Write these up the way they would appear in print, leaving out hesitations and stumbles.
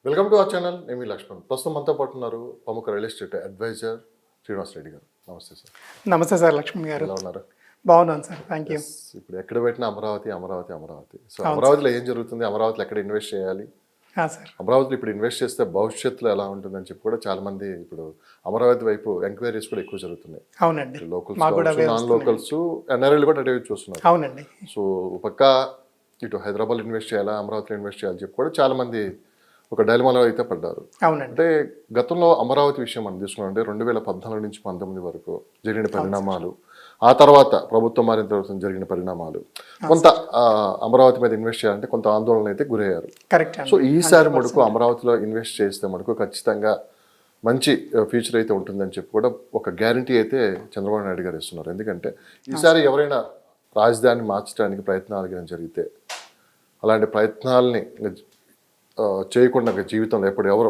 Welcome to our channel. నేను మీ లక్ష్మణ్. ప్రస్తుతం మనతో పాటు ఉన్నారు ప్రముఖ real estate advisor Srinivas Reddy garu. నమస్తే సార్. నమస్తే సార్ లక్ష్మణ్ గారు. ఎలా ఉన్నారు? బాగున్నాను సార్, థ్యాంక్ యూ. ఇప్పుడు ఎక్కడ పెట్టినా అమరావతి అమరావతి అమరావతి. సో అమరావతిలో ఏం జరుగుతుంది, అమరావతిలో ఎక్కడ ఇన్వెస్ట్ చేయాలి, సార్ అమరావతిలో ఇప్పుడు ఇన్వెస్ట్ చేస్తే భవిష్యత్తులో ఎలా ఉంటుందని చెప్పి కూడా చాలా మంది ఇప్పుడు అమరావతి వైపు ఎంక్వైరీస్ కూడా ఎక్కువ జరుగుతున్నాయి. అవునండి, లోకల్స్, నాన్ లోకల్స్, ఎన్ఆర్ఐలు కూడా అటే చూస్తున్నారు. అవునండి. సో పక్క ఇటు హైదరాబాద్ ఇన్వెస్ట్ చేయాలా, అమరావతిలో ఇన్వెస్ట్ చేయాలని చెప్పి కూడా చాలా మంది ఒక డైలమాలో అయితే పడ్డారు. అవునండి. అంటే గతంలో అమరావతి విషయం మనం తీసుకున్నామంటే 2014 నుంచి 19 వరకు జరిగిన పరిణామాలు, ఆ తర్వాత ప్రభుత్వం మారిన తర్వాత జరిగిన పరిణామాలు, కొంత అమరావతి మీద ఇన్వెస్ట్ చేయాలంటే కొంత ఆందోళన అయితే గురయ్యారు. కరెక్ట్. సో ఈసారి మటుకు అమరావతిలో ఇన్వెస్ట్ చేస్తే మటుకు ఖచ్చితంగా మంచి ఫ్యూచర్ అయితే ఉంటుందని చెప్పి కూడా ఒక గ్యారంటీ అయితే చంద్రబాబు నాయుడు గారు ఇస్తున్నారు. ఎందుకంటే ఈసారి ఎవరైనా రాజధాని మార్చడానికి ప్రయత్నాలు కానీ జరిగితే అలాంటి ప్రయత్నాలని చేయకుండా జీవితంలో ఎప్పుడు ఎవరు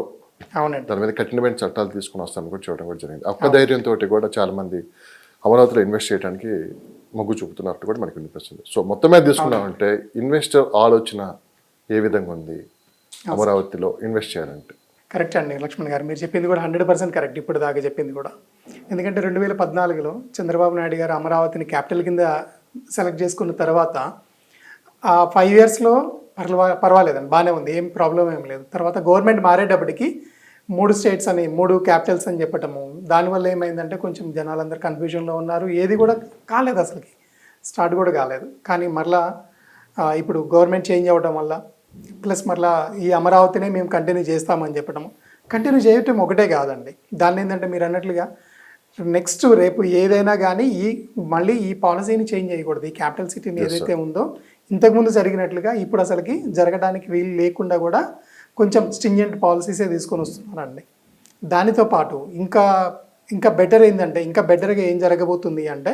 దాని మీద కఠినమైన చట్టాలు తీసుకుని వస్తాను కూడా చూడడం కూడా జరిగింది. ఒక్క ధైర్యంతో కూడా చాలా మంది అమరావతిలో ఇన్వెస్ట్ చేయడానికి మొగ్గు చూపుతున్నట్టు కూడా మనకు వినిపిస్తుంది. సో మొత్తం మీద తీసుకున్నామంటే ఇన్వెస్టర్ ఆలోచన ఏ విధంగా ఉంది అమరావతిలో ఇన్వెస్ట్ చేయాలంటే? కరెక్ట్ అండి లక్ష్మణ్ గారు, మీరు చెప్పింది కూడా 100% కరెక్ట్. ఇప్పుడు దాకా చెప్పింది కూడా. ఎందుకంటే 2014లో చంద్రబాబు నాయుడు గారు అమరావతిని క్యాపిటల్ కింద సెలెక్ట్ చేసుకున్న తర్వాత 5 yearsలో పర్వాలేదండి, బాగానే ఉంది, ఏం ప్రాబ్లం ఏం లేదు. తర్వాత గవర్నమెంట్ మారేటప్పటికి 3 states అని 3 capitals అని చెప్పటము, దానివల్ల ఏమైందంటే కొంచెం జనాలందరూ కన్ఫ్యూజన్లో ఉన్నారు. ఏది కూడా కాలేదు, అసలుకి స్టార్ట్ కూడా కాలేదు. కానీ మరలా ఇప్పుడు గవర్నమెంట్ చేంజ్ అవ్వడం వల్ల ప్లస్ మరలా ఈ అమరావతినే మేము కంటిన్యూ చేస్తామని చెప్పటము, కంటిన్యూ చేయటం ఒకటే కాదండి. దాన్ని ఏంటంటే మీరు అన్నట్లుగా నెక్స్ట్ రేపు ఏదైనా కానీ మళ్ళీ ఈ పాలసీని చేంజ్ చేయకూడదు. ఈ క్యాపిటల్ సిటీని ఏదైతే ఉందో ఇంతకుముందు జరిగినట్లుగా ఇప్పుడు అసలుకి జరగడానికి వీలు లేకుండా కూడా కొంచెం స్ట్రింజెంట్ పాలసీసే తీసుకొని వస్తున్నారండి. దానితో పాటు ఇంకా బెటర్ ఏంటంటే, ఇంకా బెటర్గా ఏం జరగబోతుంది అంటే,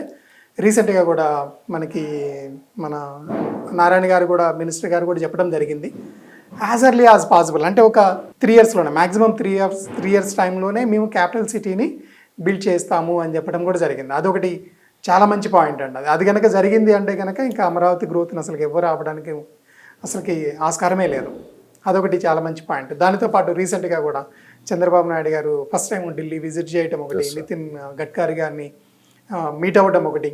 రీసెంట్గా కూడా మనకి మన నారాయణ గారు కూడా, మినిస్టర్ గారు కూడా చెప్పడం జరిగింది, యాజ్ ఎర్లీ యాజ్ పాసిబుల్ అంటే ఒక 3 yearsలోనే, మ్యాక్సిమం 3 years టైంలోనే మేము క్యాపిటల్ సిటీని బిల్డ్ చేస్తాము అని చెప్పడం కూడా జరిగింది. అదొకటి చాలా మంచి పాయింట్ అండి. అది కనుక జరిగింది అంటే కనుక ఇంకా అమరావతి గ్రోత్ని అసలు ఎవరు ఆపడానికి అసలుకి ఆస్కారమే లేదు. అదొకటి చాలా మంచి పాయింట్. దానితో పాటు రీసెంట్గా కూడా చంద్రబాబు నాయుడు గారు ఫస్ట్ టైం ఢిల్లీ విజిట్ చేయడం ఒకటి, నితిన్ గడ్కరీ గారిని మీట్ అవ్వడం ఒకటి.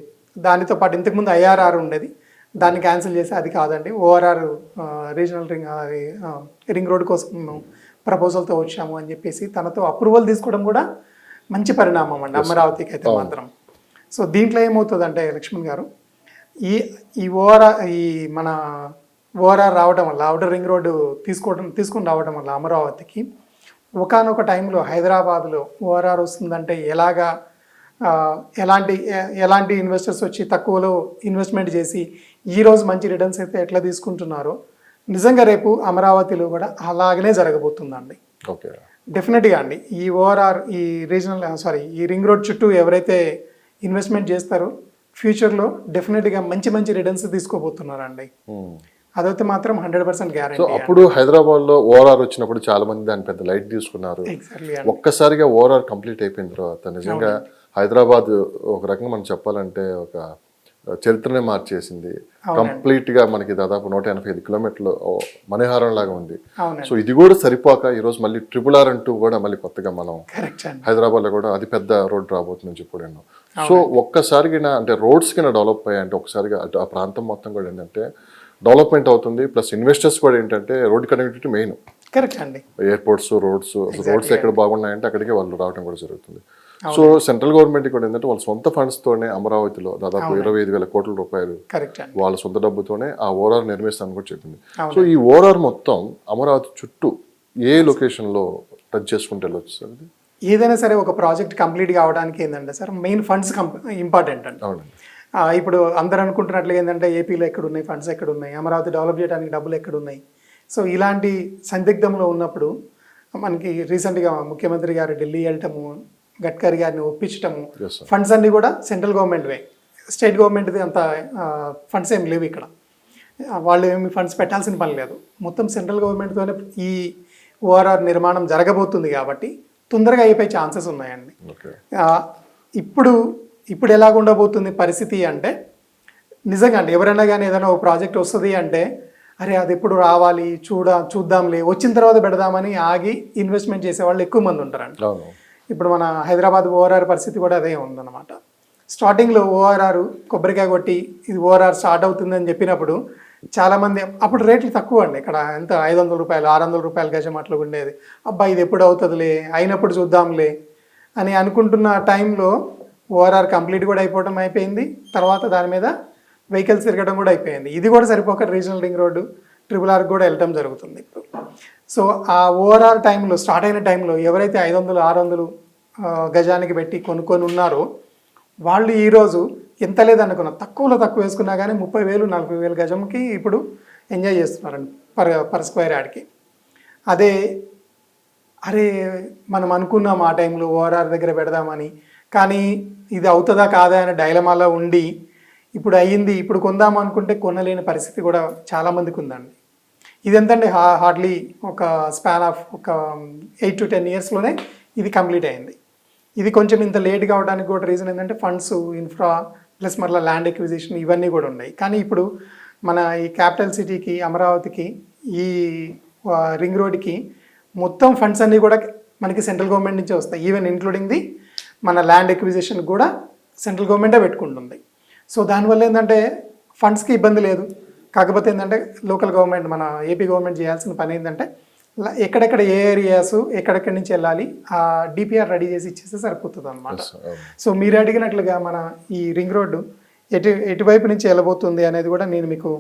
దానితో పాటు ఇంతకుముందు IRR ఉండేది, దాన్ని క్యాన్సిల్ చేసి అది కాదండి ORR రీజనల్ రింగ్ రోడ్ కోసం ప్రపోజల్తో వచ్చాము అని చెప్పేసి తనతో అప్రూవల్ తీసుకోవడం కూడా మంచి పరిణామం అండి అమరావతికి అయితే మాత్రం. సో దీంట్లో ఏమవుతుందంటే లక్ష్మణ్ గారు, ఈ మన ORR రావడం వల్ల, అవుటర్ రింగ్ రోడ్డు తీసుకొని రావడం వల్ల అమరావతికి ఒకానొక టైంలో హైదరాబాద్లో ORR వస్తుందంటే ఎలాంటి ఇన్వెస్టర్స్ వచ్చి తక్కువలో ఇన్వెస్ట్మెంట్ చేసి ఈరోజు మంచి రిటర్న్స్ అయితే ఎట్లా తీసుకుంటున్నారో, నిజంగా రేపు అమరావతిలో కూడా అలాగనే జరగబోతుందండి. ఓకే, డెఫినెట్గా అండి. ఈ ORR ఈ రింగ్ రోడ్ చుట్టూ ఎవరైతే ఇన్వెస్ట్మెంట్ చేస్తారో ఫ్యూచర్లో డెఫినెట్గా మంచి రిటర్న్స్ తీసుకోబోతున్నారండి. అదైతే మాత్రం 100% గ్యారెంటీ. అప్పుడు హైదరాబాద్లో ORR వచ్చినప్పుడు చాలా మంది దాని పెద్ద లైట్ తీసుకున్నారు. ఒక్కసారిగా ORR కంప్లీట్ అయిపోయిన తర్వాత నిజంగా హైదరాబాద్ ఒక రకంగా మనం చెప్పాలంటే ఒక చరిత్రనే మార్చేసింది. కంప్లీట్ గా మనకి దాదాపు 185 kilometers మణిహారం లాగా ఉంది. సో ఇది కూడా సరిపోక ఈరోజు మళ్ళీ RRR అంటూ కూడా మళ్ళీ కొత్తగా మనం హైదరాబాద్ లో కూడా అతి పెద్ద రోడ్ రాబోతుందని చెప్పాను. సో ఒక్కసారిగా అంటే రోడ్స్ కింద డెవలప్ అయ్యాయంటే ఒకసారిగా ఆ ప్రాంతం మొత్తం కూడా ఏంటంటే డెవలప్మెంట్ అవుతుంది. ప్లస్ ఇన్వెస్టర్స్ కూడా ఏంటంటే రోడ్ కనెక్టివిటీ మెయిన్. కరెక్ట్ అండి. ఎయిర్పోర్ట్స్, రోడ్స్ ఎక్కడ బాగున్నాయంటే అక్కడికే వాళ్ళు రావడం కూడా జరుగుతుంది. సో సెంట్రల్ గవర్నమెంట్ కూడా ఏంటంటే వాళ్ళ సొంత ఫండ్స్ తోనే అమరావతిలో దాదాపు 25,000 కోట్ల రూపాయలు వాళ్ళ సొంత డబ్బుతోనే ఆ ORR నిర్మిస్తానని కూడా చెప్పింది. సో ఈ ORR మొత్తం అమరావతి చుట్టూ ఏ లొకేషన్ లో టచ్ చేసుకుంటే వెళ్ళొచ్చు సార్? ఏదైనా సరే ఒక ప్రాజెక్ట్ కంప్లీట్ కావడానికి ఏంటంటే సార్ మెయిన్ ఫండ్స్ ఇంపార్టెంట్ అండి. అవునండి. ఇప్పుడు అందరూ అనుకుంటున్నట్లుగా ఏంటంటే ఏపీలో ఎక్కడున్నాయి ఫండ్స్, ఎక్కడున్నాయి అమరావతి డెవలప్ చేయడానికి డబ్బులు ఎక్కడున్నాయి. సో ఇలాంటి సందిగ్ధంలో ఉన్నప్పుడు మనకి రీసెంట్గా ముఖ్యమంత్రి గారు ఢిల్లీ వెళ్ళటము, గడ్కరీ గారిని ఒప్పించటము, ఫండ్స్ అన్నీ కూడా సెంట్రల్ గవర్నమెంట్వే, స్టేట్ గవర్నమెంట్ది అంత ఫండ్స్ ఏమి లేవు ఇక్కడ. వాళ్ళు ఏమి ఫండ్స్ పెట్టాల్సిన పని లేదు, మొత్తం సెంట్రల్ గవర్నమెంట్తోనే ఈ ORR నిర్మాణం జరగబోతుంది కాబట్టి తొందరగా అయిపోయే ఛాన్సెస్ ఉన్నాయండి. ఇప్పుడు ఎలాగ ఉండబోతుంది పరిస్థితి అంటే, నిజంగా అండి ఎవరైనా కానీ ఏదైనా ఒక ప్రాజెక్ట్ వస్తుంది అంటే అరే అది ఎప్పుడు రావాలి చూద్దాంలే వచ్చిన తర్వాత పెడదామని ఆగి ఇన్వెస్ట్మెంట్ చేసే వాళ్ళు ఎక్కువ మంది ఉంటారండి. అవును. ఇప్పుడు మన హైదరాబాద్ ఓఆర్ఆర్ పరిస్థితి కూడా అదే ఉందన్నమాట. స్టార్టింగ్లో ఓఆర్ఆర్ కొబ్బరికాయ కొట్టి ఇది ఓఆర్ఆర్ స్టార్ట్ అవుతుందని చెప్పినప్పుడు చాలామంది అప్పుడు రేట్లు తక్కువ అండి. ఇక్కడ ఎంత 500 రూపాయలు 600 రూపాయలు గజం అట్లా ఉండేది. అబ్బా ఇది ఎప్పుడు అవుతుందిలే అయినప్పుడు చూద్దాంలే అని అనుకుంటున్న టైంలో ఓఆర్ఆర్ కంప్లీట్ కూడా అయిపోయింది. తర్వాత దాని మీద వెహికల్స్ తిరగడం కూడా అయిపోయింది. ఇది కూడా సరిపోక రీజనల్ రింగ్ రోడ్డు RRR కూడా వెళ్ళటం జరుగుతుంది ఇప్పుడు. సో ఆ ఓఆర్ఆర్ టైంలో స్టార్ట్ అయిన టైంలో ఎవరైతే 500 600 గజానికి పెట్టి కొనుక్కొని ఉన్నారో వాళ్ళు ఈరోజు ఎంత లేదనుకున్నా తక్కువ వేసుకున్నా కానీ 30,000 40,000 గజంకి ఇప్పుడు ఎంజాయ్ చేస్తున్నారండి పర్ స్క్వేర్ యార్డ్కి. అదే అరే మనం అనుకున్నాం ఆ టైంలో ఓఆర్ఆర్ దగ్గర పెడదామని, కానీ ఇది అవుతుందా కాదా అనే డైలమాలో ఉండి ఇప్పుడు అయ్యింది ఇప్పుడు కొందాం అనుకుంటే కొనలేని పరిస్థితి కూడా చాలామందికి ఉందండి. ఇది ఎంతండి హార్డ్లీ ఒక స్పాన్ ఆఫ్ ఒక 8 to 10 ఇయర్స్లోనే ఇది కంప్లీట్ అయింది. ఇది కొంచెం ఇంత లేట్ కావడానికి కూడా రీజన్ ఏంటంటే ఫండ్స్ ఇన్ఫ్రా ప్లస్ మళ్ళీ ల్యాండ్ ఎక్విజిషన్ ఇవన్నీ కూడా ఉన్నాయి. కానీ ఇప్పుడు మన ఈ క్యాపిటల్ సిటీకి అమరావతికి ఈ రింగ్ రోడ్కి మొత్తం ఫండ్స్ అన్నీ కూడా మనకి సెంట్రల్ గవర్నమెంట్ నుంచే వస్తాయి. ఈవెన్ ఇంక్లూడింగ్ ది మన ల్యాండ్ ఎక్విజిషన్ కూడా సెంట్రల్ గవర్నమెంటే పెట్టుకుంటుంది. సో దానివల్ల ఏంటంటే ఫండ్స్కి ఇబ్బంది లేదు. కాకపోతే ఏంటంటే లోకల్ గవర్నమెంట్ మన ఏపీ గవర్నమెంట్ చేయాల్సిన పని ఏంటంటే ఎక్కడెక్కడ ఏ ఏరియాస్ ఎక్కడెక్కడి నుంచి వెళ్ళాలి ఆ డిపిఆర్ రెడీ చేసి ఇచ్చేస్తే సరిపోతుంది అనమాట. సో మీరు అడిగినట్లుగా మన ఈ రింగ్ రోడ్డు ఎటువైపు నుంచి వెళ్ళబోతుంది అనేది కూడా నేను మీకు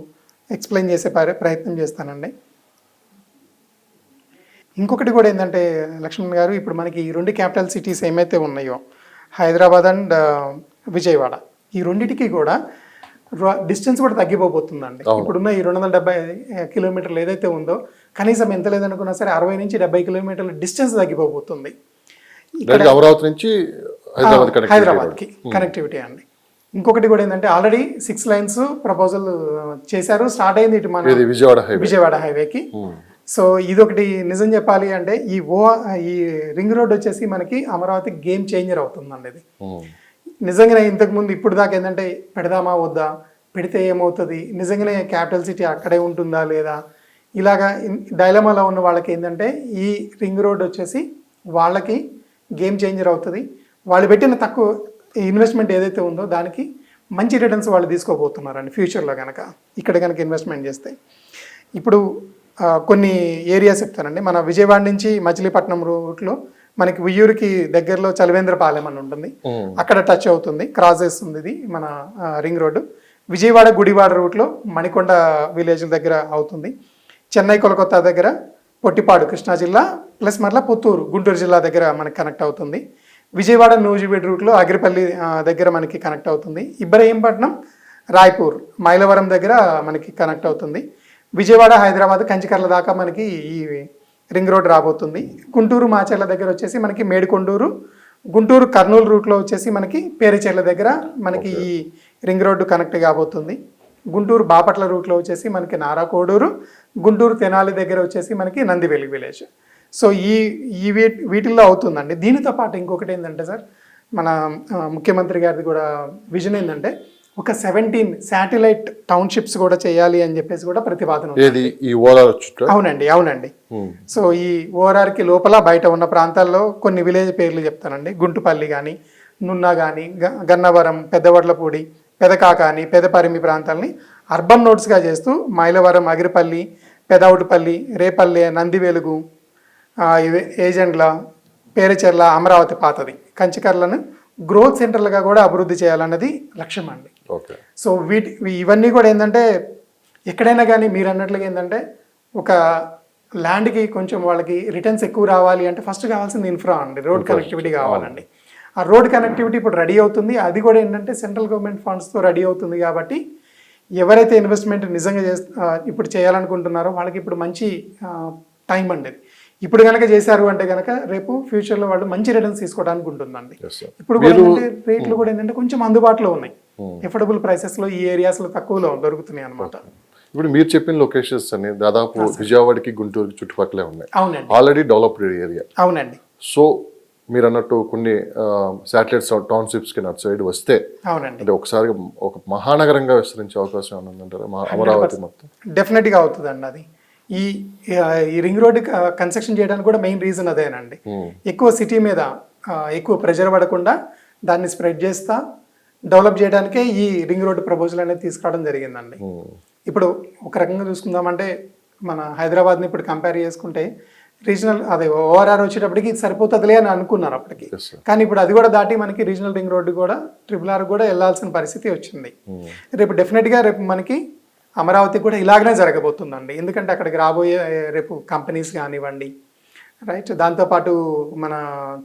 ఎక్స్ప్లెయిన్ చేసే ప్రయత్నం చేస్తానండి. ఇంకొకటి కూడా ఏంటంటే లక్ష్మణ్ గారు, ఇప్పుడు మనకి ఈ 2 క్యాపిటల్ సిటీస్ ఏమైతే ఉన్నాయో హైదరాబాద్ అండ్ విజయవాడ, ఈ రెండింటికి కూడా డిస్టెన్స్ కూడా తగ్గిపోతుందండి. ఇప్పుడున్న ఈ 270 కిలోమీటర్లు ఏదైతే ఉందో కనీసం ఎంత లేదనుకున్నా సరే 60 నుంచి 70 కిలోమీటర్ల డిస్టెన్స్ తగ్గిపోతుంది అమరావతి నుంచి హైదరాబాద్కి కనెక్టివిటీ అండి. ఇంకొకటి కూడా ఏంటంటే ఆల్రెడీ 6 లైన్స్ ప్రపోజల్ చేశారు, స్టార్ట్ అయింది ఇటు మన విజయవాడ హైవేకి. సో ఇదొకటి నిజం చెప్పాలి అంటే ఈ రింగ్ రోడ్ వచ్చేసి మనకి అమరావతి గేమ్ చేంజర్ అవుతుందండి. ఇది నిజంగానే ఇంతకుముందు ఇప్పుడు దాకా ఏంటంటే పెడదామా వద్దా, పెడితే ఏమవుతుంది, నిజంగానే క్యాపిటల్ సిటీ అక్కడే ఉంటుందా లేదా, ఇలాగా డైలమాలో ఉన్న వాళ్ళకి ఏంటంటే ఈ రింగ్ రోడ్ వచ్చేసి వాళ్ళకి గేమ్ చేంజర్ అవుతుంది. వాళ్ళు పెట్టిన తక్కువ ఇన్వెస్ట్మెంట్ ఏదైతే ఉందో దానికి మంచి రిటర్న్స్ వాళ్ళు తీసుకోబోతున్నారండి ఫ్యూచర్లో కనుక ఇక్కడ కనుక ఇన్వెస్ట్మెంట్ చేస్తే. ఇప్పుడు కొన్ని ఏరియాస్ చెప్తానండి. మన విజయవాడ నుంచి మచిలీపట్నం రూట్లో మనకి ఉయ్యూరుకి దగ్గరలో చలవేంద్రపాలెం అని ఉంటుంది, అక్కడ టచ్ అవుతుంది, క్రాస్ చేస్తుంది ఇది మన రింగ్ రోడ్డు. విజయవాడ గుడివాడ రూట్లో మణికొండ విలేజ్ దగ్గర అవుతుంది. చెన్నై కొలకత్తా దగ్గర పొట్టిపాడు కృష్ణా జిల్లా ప్లస్ మరలా పుత్తూరు గుంటూరు జిల్లా దగ్గర మనకి కనెక్ట్ అవుతుంది. విజయవాడ నూజివీడ్ రూట్లో అగిరిపల్లి దగ్గర మనకి కనెక్ట్ అవుతుంది. ఇబ్రహీంపట్నం రాయ్పూర్ మైలవరం దగ్గర మనకి కనెక్ట్ అవుతుంది. విజయవాడ హైదరాబాద్ కంచికర్ల దాకా మనకి ఈ రింగ్ రోడ్ రాబోతుంది. గుంటూరు మాచర్ల దగ్గర వచ్చేసి మనకి మేడికొండూరు, గుంటూరు కర్నూలు రూట్లో వచ్చేసి మనకి పేరుచెర్ల దగ్గర మనకి ఈ రింగ్ రోడ్డు కనెక్ట్ కాబోతుంది. గుంటూరు బాపట్ల రూట్లో వచ్చేసి మనకి నారాకోడూరు, గుంటూరు తెనాలి దగ్గర వచ్చేసి మనకి నందివెలుగు విలేజ్. సో ఈ వీటిల్లో అవుతుందండి. దీనితో పాటు ఇంకొకటి ఏంటంటే సార్, మన ముఖ్యమంత్రి గారిది కూడా విజన్ ఏంటంటే ఒక 17 శాటిలైట్ టౌన్షిప్స్ కూడా చేయాలి అని చెప్పేసి కూడా ప్రతిపాదన. అవునండి. సో ఈ ఓఆర్ఆర్కి లోపల బయట ఉన్న ప్రాంతాల్లో కొన్ని విలేజ్ పేర్లు చెప్తానండి. గుంటుపల్లి కానీ, నున్నా కానీ, గన్నవరం, పెద్దవడ్లపూడి, పెదకాకాని, పెదపరిమి ప్రాంతాలని అర్బన్ నోడ్స్గా చేస్తూ మైలవరం, అగిరిపల్లి, పెదవుటిపల్లి, రేపల్లె, నందివెలుగు, ఏజెండ్ల, పేరుచెర్ల, అమరావతి పాతది, కంచికర్లను గ్రోత్ సెంటర్లుగా కూడా అభివృద్ధి చేయాలన్నది లక్ష్యం అండి. సో ఇవన్నీ కూడా ఏంటంటే ఎక్కడైనా కానీ మీరు అన్నట్లుగా ఏంటంటే ఒక ల్యాండ్కి కొంచెం వాళ్ళకి రిటర్న్స్ ఎక్కువ రావాలి అంటే ఫస్ట్ కావాల్సింది ఇన్ఫ్రా అండి, రోడ్ కనెక్టివిటీ కావాలండి. ఆ రోడ్ కనెక్టివిటీ ఇప్పుడు రెడీ అవుతుంది. అది కూడా ఏంటంటే సెంట్రల్ గవర్నమెంట్ ఫండ్స్తో రెడీ అవుతుంది. కాబట్టి ఎవరైతే ఇన్వెస్ట్మెంట్ నిజంగా ఇప్పుడు చేయాలనుకుంటున్నారో వాళ్ళకి ఇప్పుడు మంచి టైం అండి. ఇప్పుడు కనుక చేశారు అంటే కనుక రేపు ఫ్యూచర్లో వాళ్ళు మంచి రిటర్న్స్ తీసుకోవడానికి ఉంటుందండి. ఇప్పుడు కూడా ఏంటంటే రేట్లు కూడా ఏంటంటే కొంచెం అందుబాటులో ఉన్నాయి, ఎఫోర్డబుల్ ప్రైసెస్లో ఈ ఏరియాస్లో తక్కువలో దొరుకుతున్నాయి అనమాట. ఇప్పుడు మీరు చెప్పిన లొకేషన్స్ అన్ని దాదాపు విజయవాడకి గుంటూరుకి చుట్టుపక్కలే ఉన్నాయి. అవునండి, ఆల్రెడీ డెవలప్డ్ ఏరియా. అవునండి. సో మీరు అన్నట్టు కొన్ని శాటిలైట్ టౌన్షిప్స్కి అటు సైడ్ వస్తే అవునండి, అంటే ఒకసారి ఒక మహానగరంగా విస్తరించే అవకాశం ఏమైనా ఉందంటారా అమరావతి మొత్తం? డెఫినెట్గా అవుతుందండి. అది ఈ ఈ రింగ్ రోడ్ కన్స్ట్రక్షన్ చేయడానికి కూడా మెయిన్ రీజన్ అదేనండి. ఎక్కువ సిటీ మీద ఎక్కువ ప్రెషర్ పడకుండా దాన్ని స్ప్రెడ్ చేస్తా డెవలప్ చేయడానికే ఈ రింగ్ రోడ్ ప్రపోజల్ అనేది తీసుకురావడం జరిగిందండి. ఇప్పుడు ఒక రకంగా చూసుకుందామంటే మన హైదరాబాద్ని ఇప్పుడు కంపేర్ చేసుకుంటే రీజనల్ అదే ఓఆర్ఆర్ వచ్చేటప్పటికి ఇది సరిపోతుందిలే అని అనుకున్నారు అప్పటికి. కానీ ఇప్పుడు అది కూడా దాటి మనకి రీజనల్ రింగ్ రోడ్డు కూడా RRR కూడా వెళ్ళాల్సిన పరిస్థితి వచ్చింది. రేపు డెఫినెట్గా రేపు మనకి అమరావతి కూడా ఇలాగనే జరగబోతుందండి. ఎందుకంటే అక్కడికి రాబోయే రేపు కంపెనీస్ కానివ్వండి, రైట్, దాంతోపాటు మన